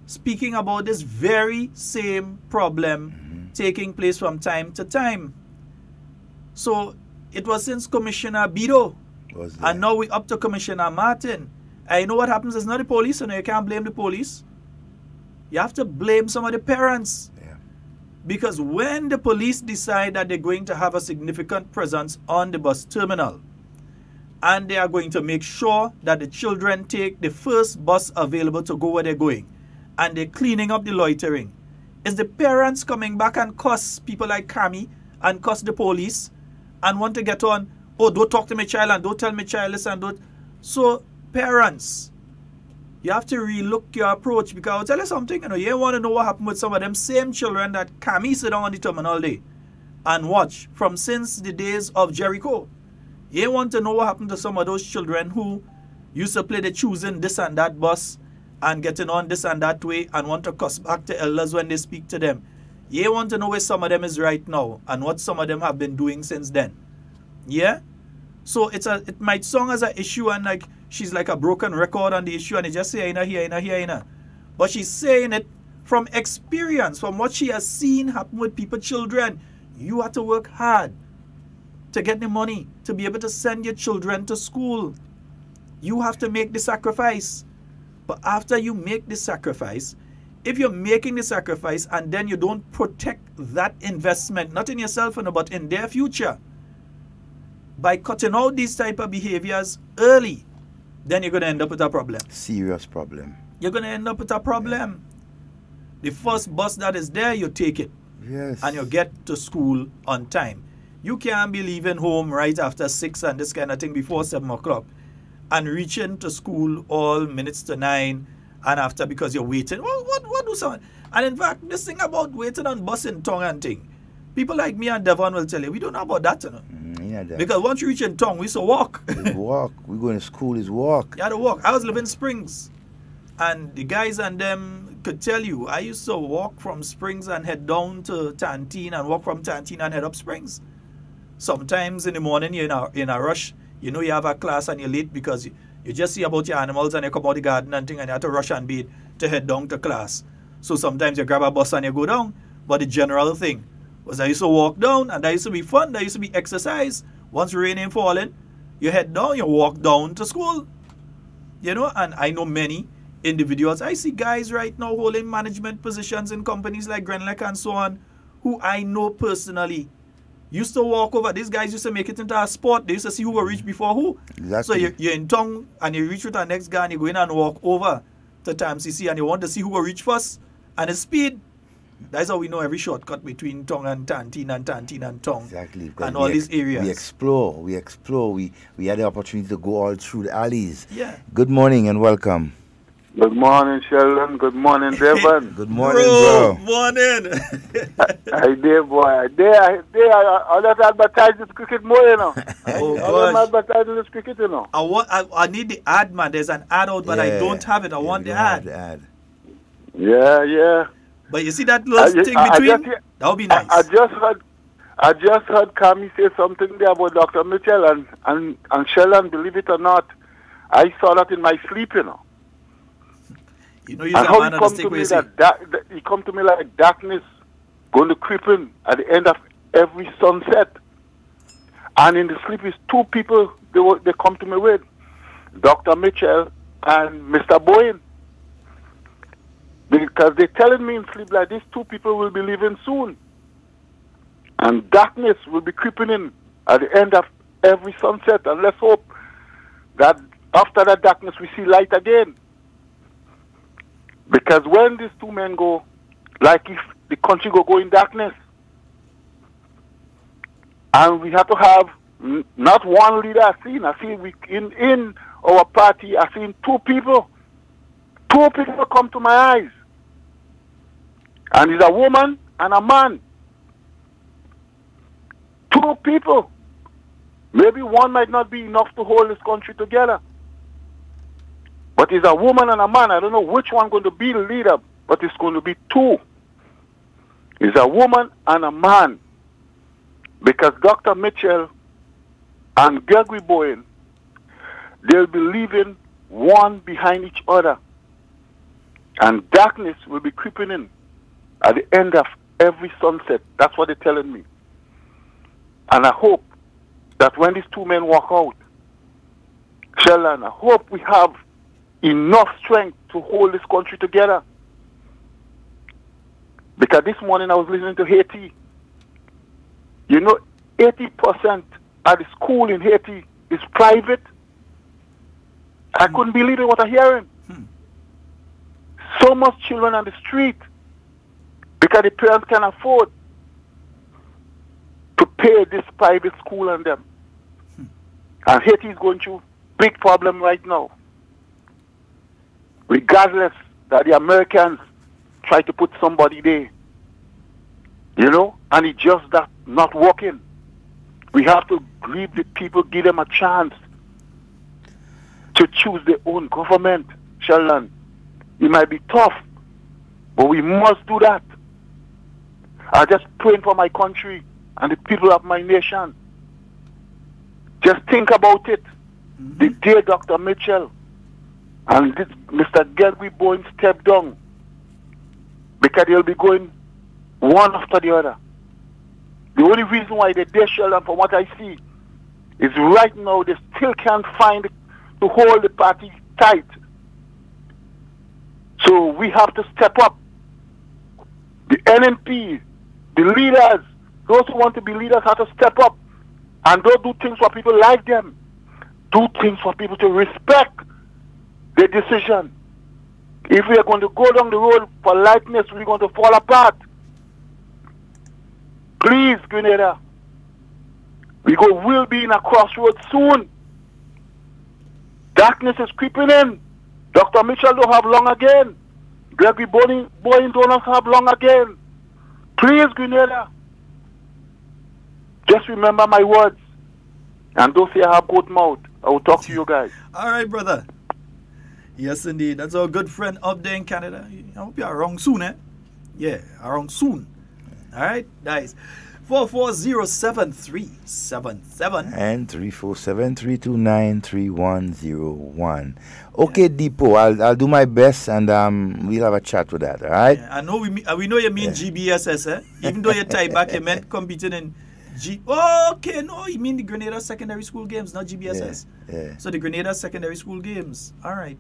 speaking about this very same problem taking place from time to time. So it was since Commissioner Bido, and now we're up to Commissioner Martin. I know what happens is not the police, and you can't blame the police. You have to blame some of the parents. Because when the police decide that they're going to have a significant presence on the bus terminal, and they are going to make sure that the children take the first bus available to go where they're going, and they're cleaning up the loitering, is the parents coming back and cuss people like Cammy and cuss the police and want to get on, oh, don't talk to my child and don't tell my child this and don't. So parents, you have to relook your approach, because I'll tell you something, you know, you want to know what happened with some of them same children that Cammy sit down on the terminal all day and watch from since the days of Carriacou. You want to know what happened to some of those children who used to play the choosing this and that bus and getting on this and that way and want to cuss back to elders when they speak to them. You want to know where some of them is right now and what some of them have been doing since then. Yeah? So it might sound as an issue and like she's like a broken record on the issue and they just say, here. But she's saying it from experience, from what she has seen happen with people, children. You have to work hard to get the money to be able to send your children to school. You have to make the sacrifice. But after you make the sacrifice, if you're making the sacrifice and then you don't protect that investment, not in yourself, but in their future, by cutting out these type of behaviors early, then you're going to end up with a problem. Serious problem. You're going to end up with a problem. The first bus that is there, you take it. Yes. And you get to school on time. You can't be leaving home right after 6 and this kind of thing before 7 o'clock and reaching to school all minutes to 9 and after because you're waiting. What do someone? And in fact, this thing about waiting on bus in Tong and thing, people like me and Devon will tell you, we don't know about that, you know. Because once you reach in Tong, we used to walk. Walk. We going to school is walk. You had to walk. I was living in Springs. And the guys and them could tell you, I used to walk from Springs and head down to Tantine and walk from Tantine and head up Springs. Sometimes in the morning you're in a rush. You know you have a class and you're late because you just see about your animals and you come out the garden and thing and you have to rush and bathe to head down to class. So sometimes you grab a bus and you go down. But the general thing was I used to walk down and that used to be fun. That used to be exercise. Once rain ain't falling, you head down, you walk down to school. You know, and I know many individuals. I see guys right now holding management positions in companies like Grenada and so on, who I know personally used to walk over. These guys used to make it into a sport. They used to see who will reach before who. Exactly. So you're in town and you reach with the next guy and you go in and walk over to TMCC and you want to see who will reach first and the speed. That's how we know every shortcut between Tong and Tantine and Tong. Exactly. And all these areas. We explore. We had the opportunity to go all through the alleys. Yeah. Good morning and welcome. Good morning, Sheldon. Good morning, Devon. Good morning, bro. Morning. Hey, there, boy. I'll let advertise this cricket more, you know. I'll advertise this cricket, you know. I need the ad, man. There's an ad out, but I don't have it. I want the ad. Yeah. But you see that little thing between? That would be nice. I just heard Cammy say something there about Dr. Mitchell and Sheldon, believe it or not, I saw that in my sleep, you know. You know, you're a man on the stick. He come to me like darkness going to creep in at the end of every sunset. And in the sleep is two people they come to me with, Dr. Mitchell and Mr. Bowen. Because they're telling me in sleep like these two people will be leaving soon. And darkness will be creeping in at the end of every sunset. And let's hope that after that darkness we see light again. Because when these two men go, like if the country go in darkness, and we have to have not one leader I see we in our party, I seen two people come to my eyes. And it's a woman and a man. Two two people. Maybe one might not be enough to hold this country together. But it's a woman and a man. I don't know which one going to be the leader, but it's going to be two. It's a woman and a man. Because Dr. Mitchell and Gregory Bowen, they'll be living one behind each other. And darkness will be creeping in at the end of every sunset. That's what they're telling me. And I hope that when these two men walk out, Sheldon, I hope we have enough strength to hold this country together. Because this morning I was listening to Haiti. You know, 80% of the school in Haiti is private. I couldn't believe it, what I'm hearing. So much children on the street because the parents can afford to pay this private school on them. And Haiti is going through big problem right now. Regardless that the Americans try to put somebody there. You know, and it's just that not working. We have to give the people, give them a chance to choose their own government, Sheldon. It might be tough, but we must do that. I'm just praying for my country and the people of my nation. Just think about it. The day Dr. Mitchell and this Mr. Gregory Bowen step down, because they'll be going one after the other. The only reason why they're there, Sheldon, from what I see, is right now they still can't find to hold the party tight. So we have to step up. The NNP, the leaders, those who want to be leaders have to step up and don't do things for people like them. Do things for people to respect the decision. If we are going to go down the road for lightness, we're going to fall apart. Please, Grenada, we'll be in a crossroads soon. Darkness is creeping in. Dr. Mitchell don't have long again. Gregory Bowen don't have long again. Please, Grenada, just remember my words. And don't say I have good mouth. I will talk to you guys. All right, brother. Yes, indeed. That's our good friend up there in Canada. I hope you're around soon, eh? Yeah, around soon. All right, nice. 4407377 and 347-329-3101. Okay, Depot, I'll do my best and we'll have a chat with that, all right? Yeah, I know we know you mean GBSS, eh? Even though you tie back, you meant competing in okay, no, you mean the Grenada Secondary School Games, not GBSS. Yeah. So the Grenada Secondary School Games. All right.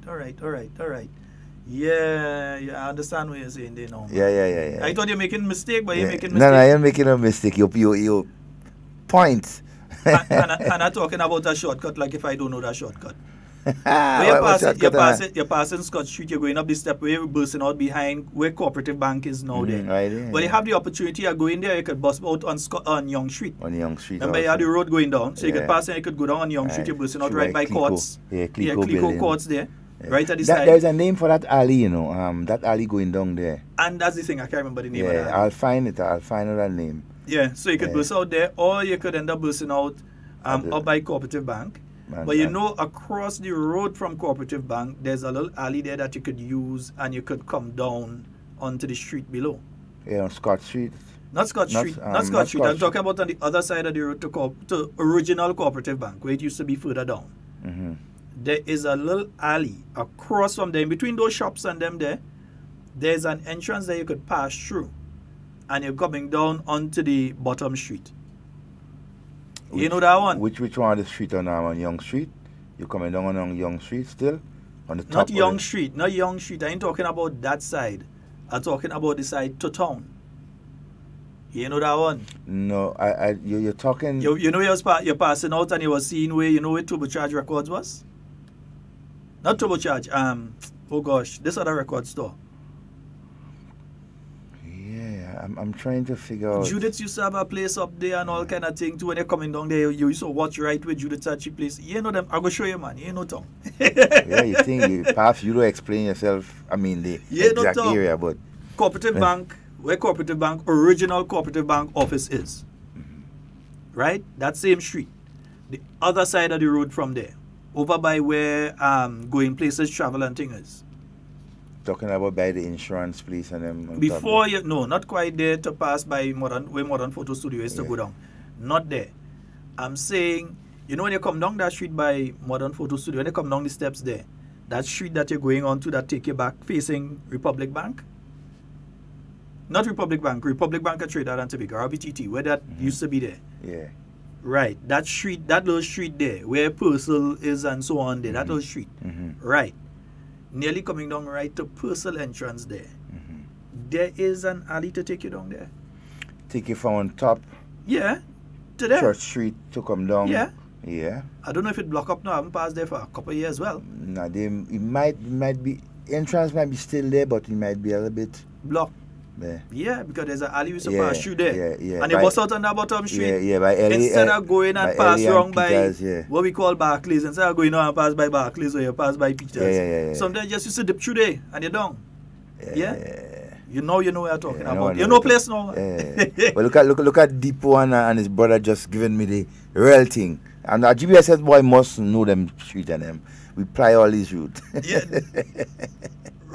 Yeah, I understand what you're saying there now. Yeah. I thought you're making a mistake, but you're making a mistake. No, you're making a mistake. You point. and I'm talking about a shortcut, like if I don't know that shortcut. You're passing Scott Street, you're going up the step where you're bursting out behind where Cooperative Bank is now there. Right, but you have the opportunity of going there, you could bust out on Young Street. On Young Street. Remember, you had the road going down, so you could pass and you could go down on Young Street, you're bursting out right by Courts. Clico Courts there. Yeah. Right at the side. There's a name for that alley, you know, that alley going down there. And that's the thing, I can't remember the name of that. I'll find that name. Yeah, so you could burst out there, or you could end up bursting out up by Cooperative Bank. But you know, across the road from Cooperative Bank, there's a little alley there that you could use and you could come down onto the street below. Yeah, on Scott Street. Not Scott Street. I'm talking about on the other side of the road to original Cooperative Bank, where it used to be further down. Mm-hmm. There is a little alley across from there. In between those shops and them there's an entrance that you could pass through. And you're coming down onto the bottom street. You know that one? Which one of the street on Young Street? You're coming down on Young Street still? On the top? Not Young Street. I ain't talking about that side. I'm talking about the side to town. You know that one? No, you're talking... You know you're passing out and you were seeing where Turbocharge Records was? Not Turbocharge. Oh gosh, this other record store. Yeah, I'm trying to figure out... Judith used to have a place up there and all kind of thing too. When you're coming down there, you used to watch right where Judith had she place. You know them. I'm going to show you, man. You know Tom. Yeah, you think perhaps you don't explain yourself, the exact area, but... Cooperative Bank, where Cooperative Bank, original Cooperative Bank office is. right? That same street. The other side of the road from there. Over by where Going Places Travel and thing is. Talking about by the insurance place and them. Before you, no, not quite there to pass by where Modern Photo Studio is to go down. Not there. I'm saying, you know when you come down that street by Modern Photo Studio, when you come down the steps there, that street that you're going on to that take you back facing Republic Bank? Not Republic Bank, Republic Bank of Trinidad and Tobago, RBTT, where that used to be there. Yeah. Right, that street, that little street there, where Purcell is and so on there, that little street. Right. Nearly coming down right to Purcell entrance there. There is an alley to take you down there. Take you from on top? Yeah, to there. Church Street to come down? Yeah. Yeah. I don't know if it block up now. I haven't passed there for a couple of years as well. Nah, it might be, entrance might be still there, but it might be a little bit blocked. Yeah. Yeah, because there's an alley we used to pass through there. Yeah. And you bust out on that bottom street. Yeah, by Ellie, instead of going and pass wrong by Peters, what we call Barclays, instead of going on and pass by Barclays or you pass by Peters. Yeah. Sometimes just used to dip through there and you're down. Yeah. You know what you're talking about. You know place now. Well, look at Depot and his brother just giving me the real thing. And our GBSS boy must know them street and them. We ply all these routes. Yeah.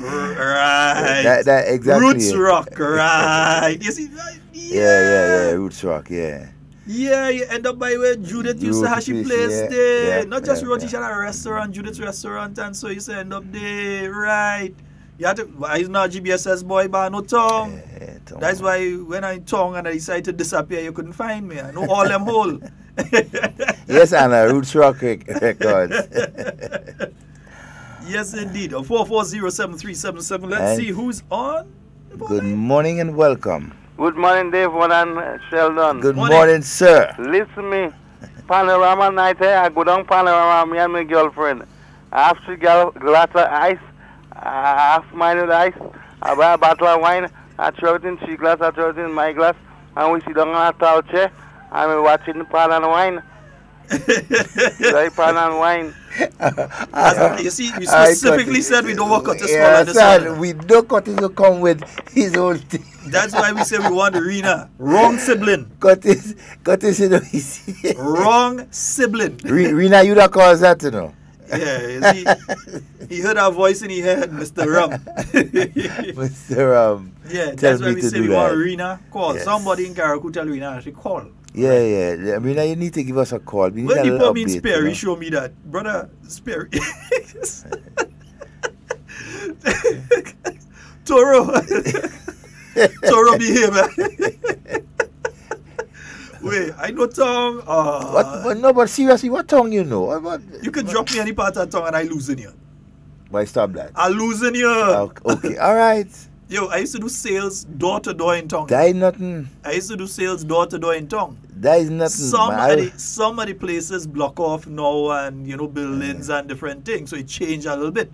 Right. That exactly. Roots Rock, right. You see, yeah, Roots Rock, yeah. Yeah, you end up by where Judith used to have she place there. Not just Roti, yeah. Had a restaurant, Judith's restaurant, and so you used to end up there, right. You had to, he's not GBSS boy, but no tongue. That's why when I tongue and I decided to disappear, you couldn't find me. I know all them whole. Yes, and a Roots Rock records. Yes, indeed. 4407377. Let's see who's on. Good morning and welcome. Good morning, Dave. And Sheldon. Good morning, sir. Listen me. Panorama night here. I go down Panorama, me and my girlfriend. I have 3 glass of ice. I have mine with ice. I buy a bottle of wine. I throw it in 3 glass. I throw it in my glass. And we sit down on a tall chair. And we watching the pan and wine. Like pan and wine. You see, we specifically said we don't want Curtis Small this one. We don't Curtis to come with his own thing. That's why we say we want Rena. Wrong sibling. Curtis, you know, wrong sibling. Rena, you don't cause that, you know. Yeah, he heard our voice in his head, Mr. Rum. Mr. Rum. Yeah, that's why we say we want Rena. Call. Yes. Somebody in Carriacou tell Rena to call. Yeah. Rena, you need to give us a call. We need when a people mean update, Sperry, you know? show me that. Brother, Sperry. Toro. Toro behavior. Wait, I know tongue. But seriously, what tongue you know? You can drop me any part of tongue and I lose in you. Why stop that? I lose in you. Okay, all right. Yo, I used to do sales door to door in tongue. That is nothing. I used to do sales door to door in tongue. That is nothing. Some of the places block off now and, buildings and different things. So it changed a little bit.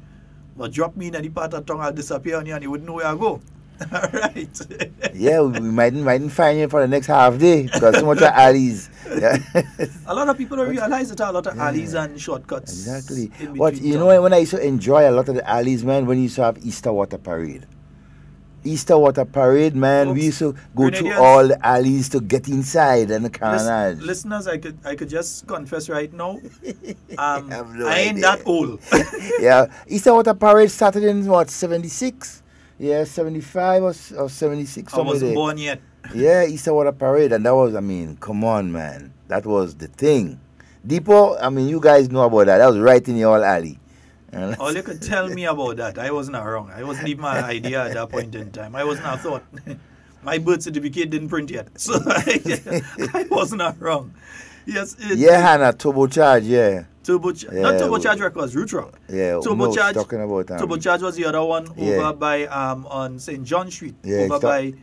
But drop me in any part of tongue, I'll disappear on you and you wouldn't know where I go. All right. Yeah, we mightn't find you for the next half day because so much of alleys. Yeah. A lot of people don't realize that there are a lot of alleys and shortcuts. Exactly. But when I used to enjoy a lot of the alleys, man, when you used to have Easter Water Parade. Easter Water Parade, man, folks, we used to go through all the alleys to get inside and the carnage. Listeners, I could just confess right now, I ain't that old. Yeah, Easter Water Parade started in what, 76? Yeah, 75 or 76. I wasn't born yet. Yeah, Easter Water Parade, and that was, come on, man. That was the thing. Depot, you guys know about that. That was right in your alley. All you could tell me about that, I was not wrong. I wasn't even my idea at that point in time. I was not thought. My birth certificate didn't print yet. So I was not wrong. Yes. Hannah, turbocharge, yeah. Not turbocharge records, Root Rock. Yeah, turbocharge. Talking about turbocharge was the other one over by on St. John Street. Yeah, over by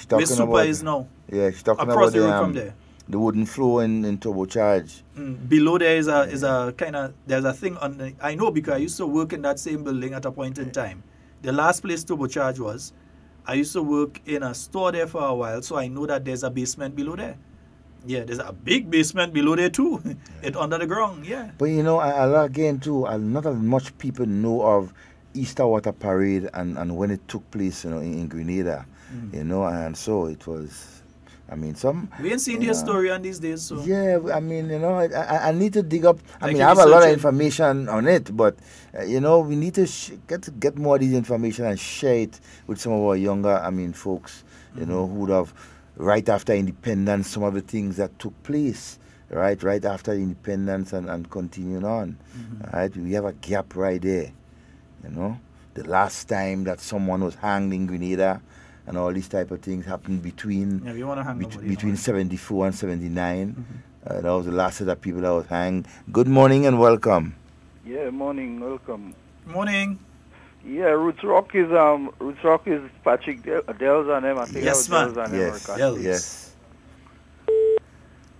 where Super is now. Yeah, she's talking across about the road from there. The wooden floor in turbocharge. Below there is a kind of, there's a thing on the, I know because I used to work in that same building at a point in time. The last place turbocharge was, I used to work in a store there for a while, so I know that there's a basement below there. Yeah, there's a big basement below there too. It's under the ground, yeah. But again too, not as much people know of Easter Water Parade and when it took place, in Grenada, and so it was I mean, we ain't seen the historian these days, so. Yeah, I mean, I need to dig up. I mean, I keep have a lot of researching. information on it, but we need to get more of this information and share it with some of our younger, folks, who would have, right after independence, some of the things that took place, right after independence and continuing on, right? We have a gap right there, The last time that someone was hanged in Grenada, and all these type of things happened between 74 and 79. That was the last set of people that was hanged. Good morning and welcome. Yeah, morning, welcome. Morning. Yeah, Roots Rock is Patrick Dells and them. I think yes, man. Yes.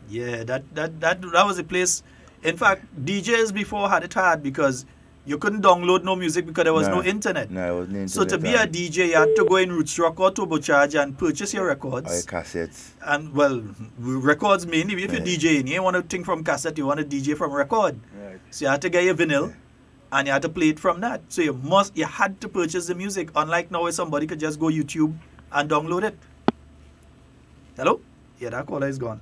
Yeah, that was a place. In fact, DJs before had it hard because you couldn't download no music because there was no internet. No, it wasn't internet. So to be a DJ, you had to go in Roots Rock or Turbocharge and purchase your records. Or your cassettes. And, records mainly. If you're DJing, you ain't want to think from cassette, you want to DJ from record. Right. So you had to get your vinyl, and you had to play it from that. So you had to purchase the music, unlike now where somebody could just go YouTube and download it. Hello? Yeah, that caller is gone.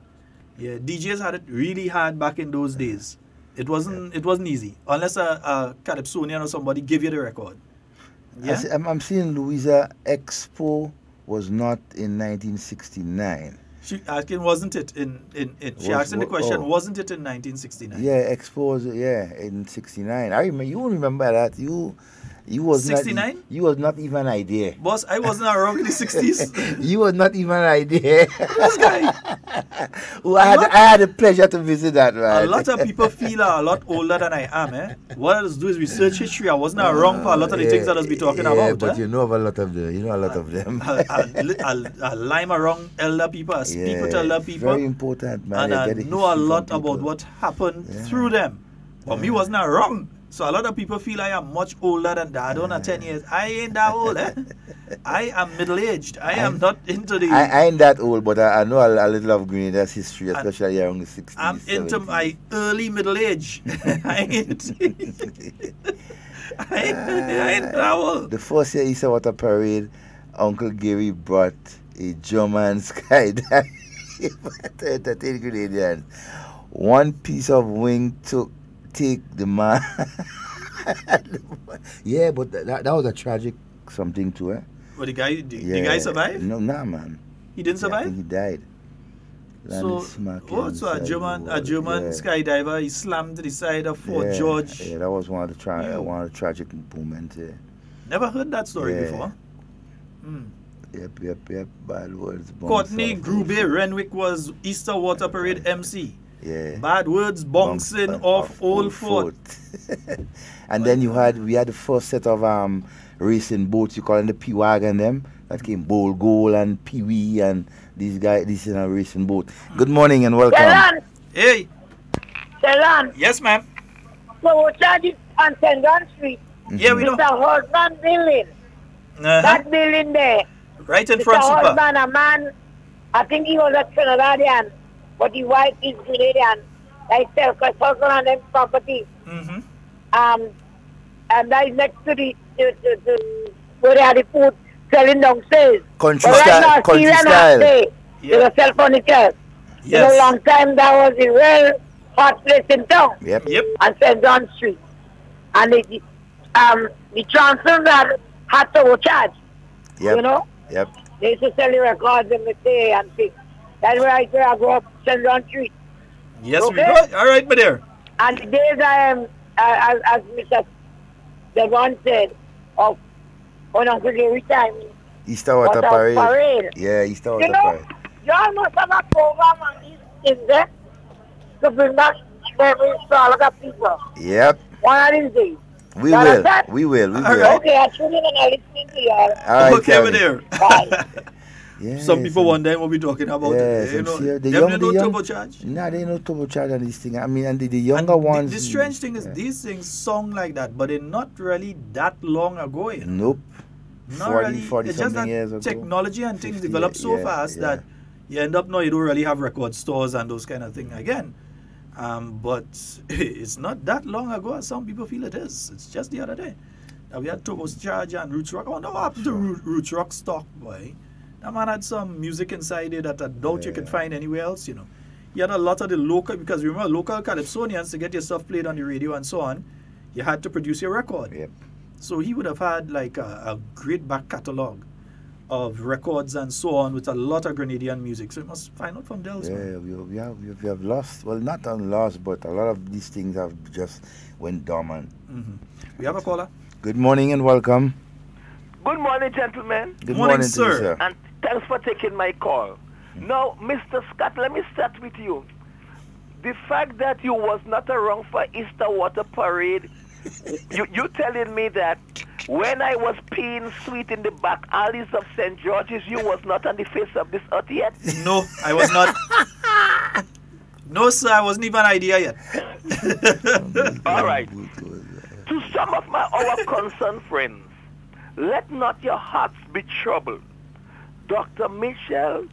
Yeah, DJs had it really hard back in those days. It wasn't easy unless a Calypsonian or somebody give you the record. Yeah, I'm seeing Louisa Expo was not in 1969. She asking, wasn't it she asking the question, wasn't it in 1969? Yeah, Expo was in 69. I remember. You remember that? You was 69? You was not even an idea. Boss, I wasn't around in the 60s. You was not even an idea. This guy. Well, I had the pleasure to visit that, man. A lot of people feel a lot older than I am, eh? What I do is research history. I wasn't around for a lot of the things that I was be talking about. But you know of a lot of them. You know a lot of them. I lime around elder people, I speak with elder people. Very important, man. And I know a lot about what happened through them. But me wasn't around. So a lot of people feel I am much older than that. I don't know 10 years. I ain't that old, eh? I am middle-aged. I am not into the... I ain't that old, but I know a little of Grenada's history, especially around the 60s. I'm 70s. Into my early middle age. I ain't that old. The first year Easter Water Parade, Uncle Gary brought a German skydive to entertain Grenadians. One piece of wing take the man. Yeah, but that was a tragic something too, eh? But the guy survived? No, nah, man. He didn't survive? I think he died. So a German skydiver, he slammed to the side of Fort George. Yeah, that was one of the tragic moments. Yeah. Never heard that story before. Yep. Bad words. Courtney Grube Renwick was Easter Water Parade MC. Yeah. Bad words bouncing off Old Fort. And then we had the first set of racing boats, you call them the P-Wagon them, that came Bowl Goal and Pee-wee and these guys, this is a racing boat. Good morning and welcome. Sheldon. Hey. Sheldon. Yes, ma'am. So we're charging on St. John Street. Yeah, we know. It's a husband building. That building there. Right in front, super. Husband, a man, I think he was a Trinidadian, but his wife is Grenadian. They sell husband and them property. And that is next to the where they had the food selling downstairs. Country style. They will sell furniture. Yes. In a long time, that was a real hot place in town. Yep. On St. John Street. And the chancellor that had to charge. Yep. You know? Yep. They used to sell the records and say and things. That's where I grew up, St. John Street. Yes, we know. All right, my dear. And the days I am, as Mr. Devon said, of when Uncle Gary time. Easter Water Parade. Yeah, Easter Water Parade. You all must have a program on these things there to bring back memories to all of the people. Yep. One of these days. We will. Okay, I tune in and I listen to you all. All right, okay, my dear. Bye. Yeah, some people wonder what we're talking about. Yeah, they don't know turbocharge. Nah, they know turbocharge and these things. I mean, and the younger ones. The strange thing is these things song like that, but they're not really that long ago. You know? Nope. Not 40 it's just that years ago. Technology and things develop so fast that you end up now you don't really have record stores and those kind of things again. But it's not that long ago as some people feel it is. It's just the other day. Now we had turbocharge and Roots Rock. I wonder what happened to Roots Rock stock, boy. That man had some music inside it that I doubt you could find anywhere else, He had a lot of the local, because remember, local Calypsonians, to get your stuff played on the radio and so on, you had to produce your record. Yep. So he would have had like a great back catalogue of records and so on with a lot of Grenadian music. So you must find out from Dels. Yeah, we have lost, well, not lost, but a lot of these things have just went dormant. We have a caller. Good morning and welcome. Good morning, gentlemen. Good morning, sir. To you, sir. And thanks for taking my call. Now, Mr. Scott, let me start with you. The fact that you was not around for Easter Water Parade, you telling me that when I was peeing sweet in the back alleys of St. George's, you was not on the face of this earth yet? No, I was not. No, sir, I wasn't even an idea yet. All right. To some of our concerned friends, let not your hearts be troubled. Dr. Michel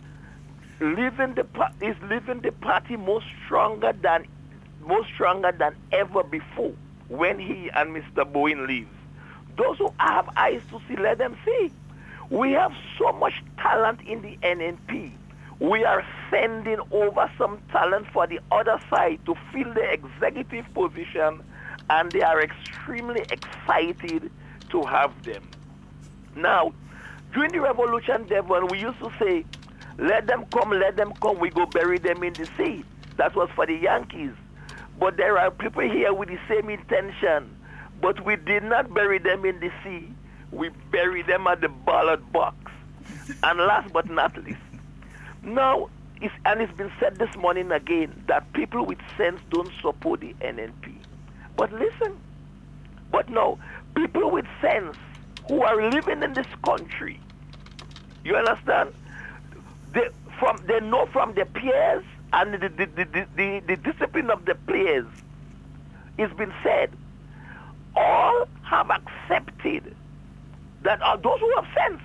is leaving the party more stronger than ever before when he and Mr. Bowen leaves. Those who have eyes to see, let them see. We have so much talent in the NNP. We are sending over some talent for the other side to fill the executive position, and they are extremely excited to have them. Now, during the revolution, Devon, we used to say, let them come, we go bury them in the sea. That was for the Yankees. But there are people here with the same intention. But we did not bury them in the sea. We buried them at the ballot box. And last but not least, now, it's been said this morning again that people with sense don't support the NNP. But listen, no, people with sense who are living in this country, you understand? They know from their peers and the discipline of the players. It's been said, all have accepted that, those who have sense,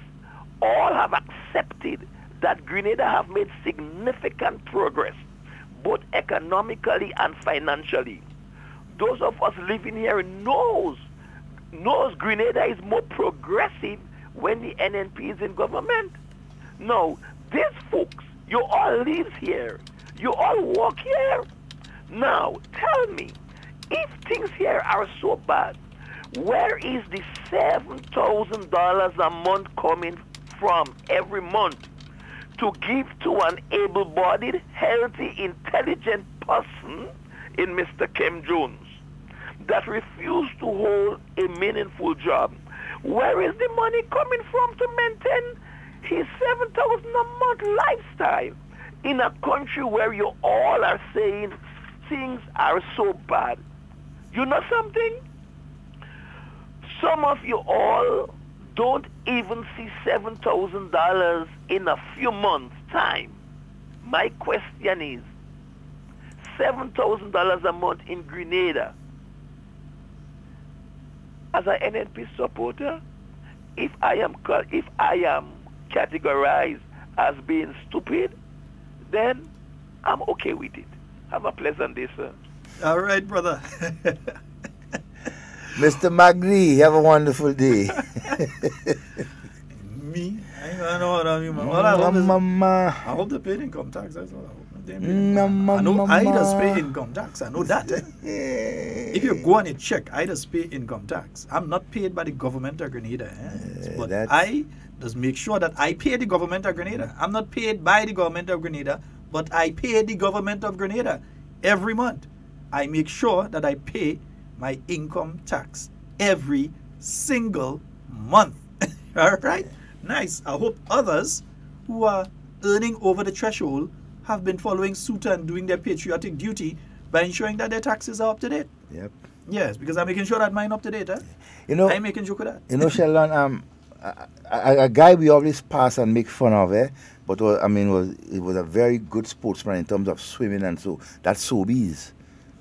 all have accepted that Grenada have made significant progress, both economically and financially. Those of us living here knows Grenada is more progressive when the NNP is in government. No, these folks, you all live here. You all work here. Now, tell me, if things here are so bad, where is the $7,000 a month coming from every month to give to an able-bodied, healthy, intelligent person in Mr. Kim Jones that refused to hold a meaningful job? Where is the money coming from to maintain his $7,000 a month lifestyle in a country where you all are saying things are so bad? You know something? Some of you all don't even see $7,000 in a few months' time. My question is, $7,000 a month in Grenada, as an NNP supporter, if I am categorized as being stupid, then I'm okay with it. Have a pleasant day, sir. All right, brother. Mr. Magni, have a wonderful day. Me? I ain't know what I mean, man. All I hope they pay income tax. That's all I hope. I know I does pay income tax. I know that. If you go on a check, I does pay income tax. I'm not paid by the government of Grenada. But I does make sure that I pay the government of Grenada. I'm not paid by the government of Grenada, but I pay the government of Grenada every month. I make sure that I pay my income tax every single month. All right? Nice. I hope others who are earning over the threshold have been following suit and doing their patriotic duty by ensuring that their taxes are up to date. Yep. Yes, because I'm making sure that mine up to date. You know, I'm making joke of that. You know, Sheldon, a guy we always pass and make fun of, but it was a very good sportsman in terms of swimming and so. That's Sobeys.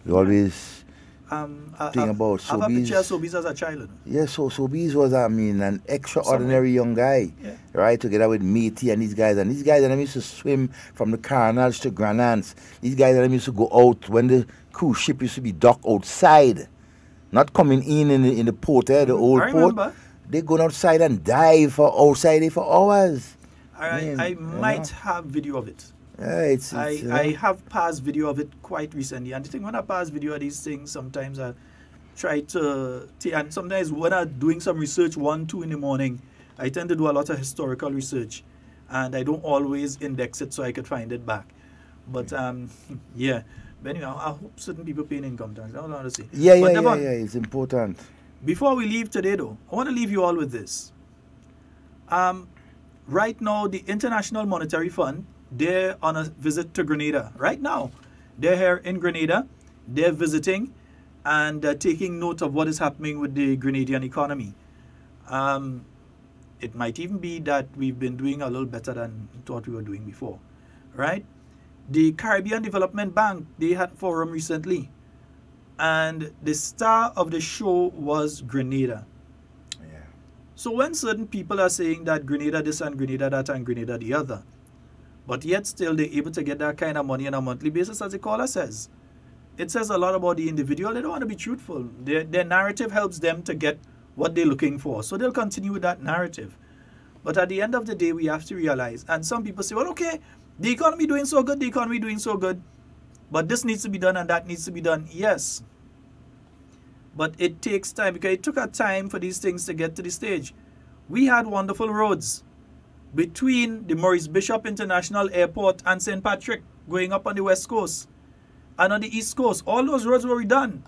We always think about Sobeys. I have a picture of Sobeys as a child. Yes, so Sobeys was, an extraordinary young guy, right? Together with Matey and these guys. And these guys, used to swim from the Carnals to Granans. These guys, used to go out when the cruise ship used to be docked outside, not coming in the port, the old port. They go outside and dive outside for hours. I might have video of it. I have passed video of it quite recently. And the thing when I pass video of these things, sometimes I try to and sometimes when I'm doing some research 1, 2 in the morning, I tend to do a lot of historical research. And I don't always index it so I could find it back. But yeah. But anyway, I hope certain people paying income tax. I don't want to say. Yeah, it's important. Before we leave today, though, I want to leave you all with this. Right now, the International Monetary Fund, they're on a visit to Grenada. Right now, they're here in Grenada. They're visiting and taking note of what is happening with the Grenadian economy. It might even be that we've been doing a little better than we thought we were doing before, right? The Caribbean Development Bank, they had a forum recently. And the star of the show was Grenada. Yeah. So when certain people are saying that Grenada this and Grenada that and Grenada the other, but yet still they're able to get that kind of money on a monthly basis, as the caller says, it says a lot about the individual. They don't want to be truthful. Their narrative helps them to get what they're looking for. So they'll continue with that narrative. But at the end of the day, we have to realize, and some people say, well, okay, the economy doing so good, the economy doing so good, but this needs to be done and that needs to be done. Yes. But it takes time because it took a time for these things to get to the stage. We had wonderful roads between the Maurice Bishop International Airport and St. Patrick going up on the west coast and on the east coast. All those roads were redone.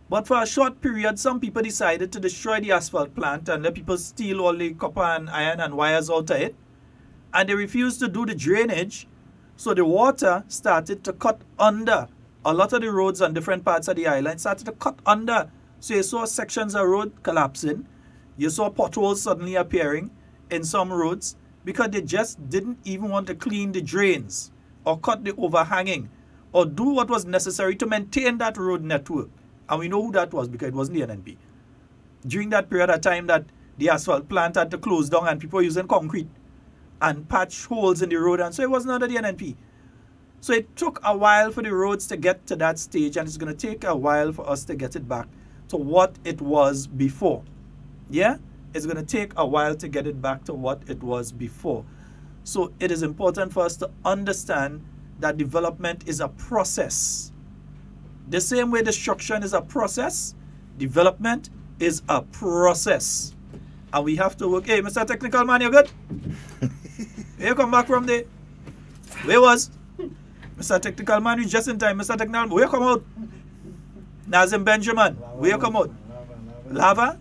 But for a short period, some people decided to destroy the asphalt plant and let people steal all the copper and iron and wires out of it. And they refused to do the drainage. So the water started to cut under a lot of the roads on different parts of the island, started to cut under. So you saw sections of road collapsing. You saw potholes suddenly appearing in some roads because they just didn't even want to clean the drains or cut the overhanging or do what was necessary to maintain that road network. And we know who that was because it wasn't the NNP. During that period of time that the asphalt plant had to close down and people were using concrete and patch holes in the road, and so it wasn't under the NNP. So it took a while for the roads to get to that stage, and it's going to take a while for us to get it back to what it was before. Yeah? It's going to take a while to get it back to what it was before. So it is important for us to understand that development is a process. The same way destruction is a process, development is a process. And we have to work. Hey, Mr. Technical Man, you good? You come back from the... Where was? Mr. Technical Man, you just in time. Mr. Technical Man, where you come out? Nazim Benjamin, where you come out? Lava?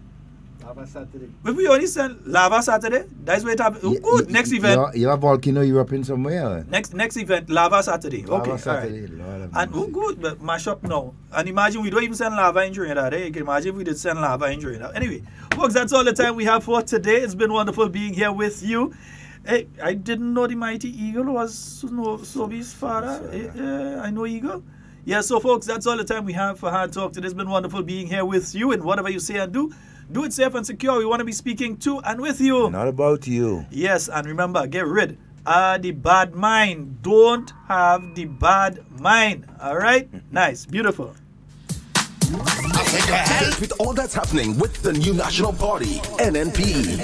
Lava Saturday. But we only send Lava Saturday? That's where it happens. Good, next event. You have volcano Europe in somewhere? Next event, Lava Saturday. Lava Okay, Saturday. Right. And good, but mash up now. And imagine we don't even send lava in Trinidad. You can imagine if we did send lava in Trinidad. Anyway, folks, that's all the time we have for today. It's been wonderful being here with you. Hey, I didn't know the mighty Eagle was Sobi's father. I know Eagle. Yeah, so folks, that's all the time we have for Hard Talk today. It's been wonderful being here with you, and whatever you say and do it safe and secure. We want to be speaking to and with you. Not about you. Yes, and remember, get rid of the bad mind. Don't have the bad mind. All right? Nice. Beautiful. With all that's happening with the new national party, NNP.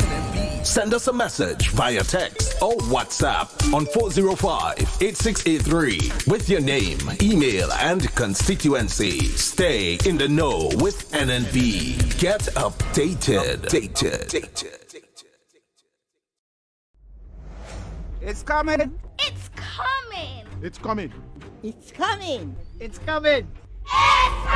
Send us a message via text or WhatsApp on 405-8683 with your name, email, and constituency. Stay in the know with NNP. Get updated. It's coming. It's coming. It's coming. It's coming. It's coming. It's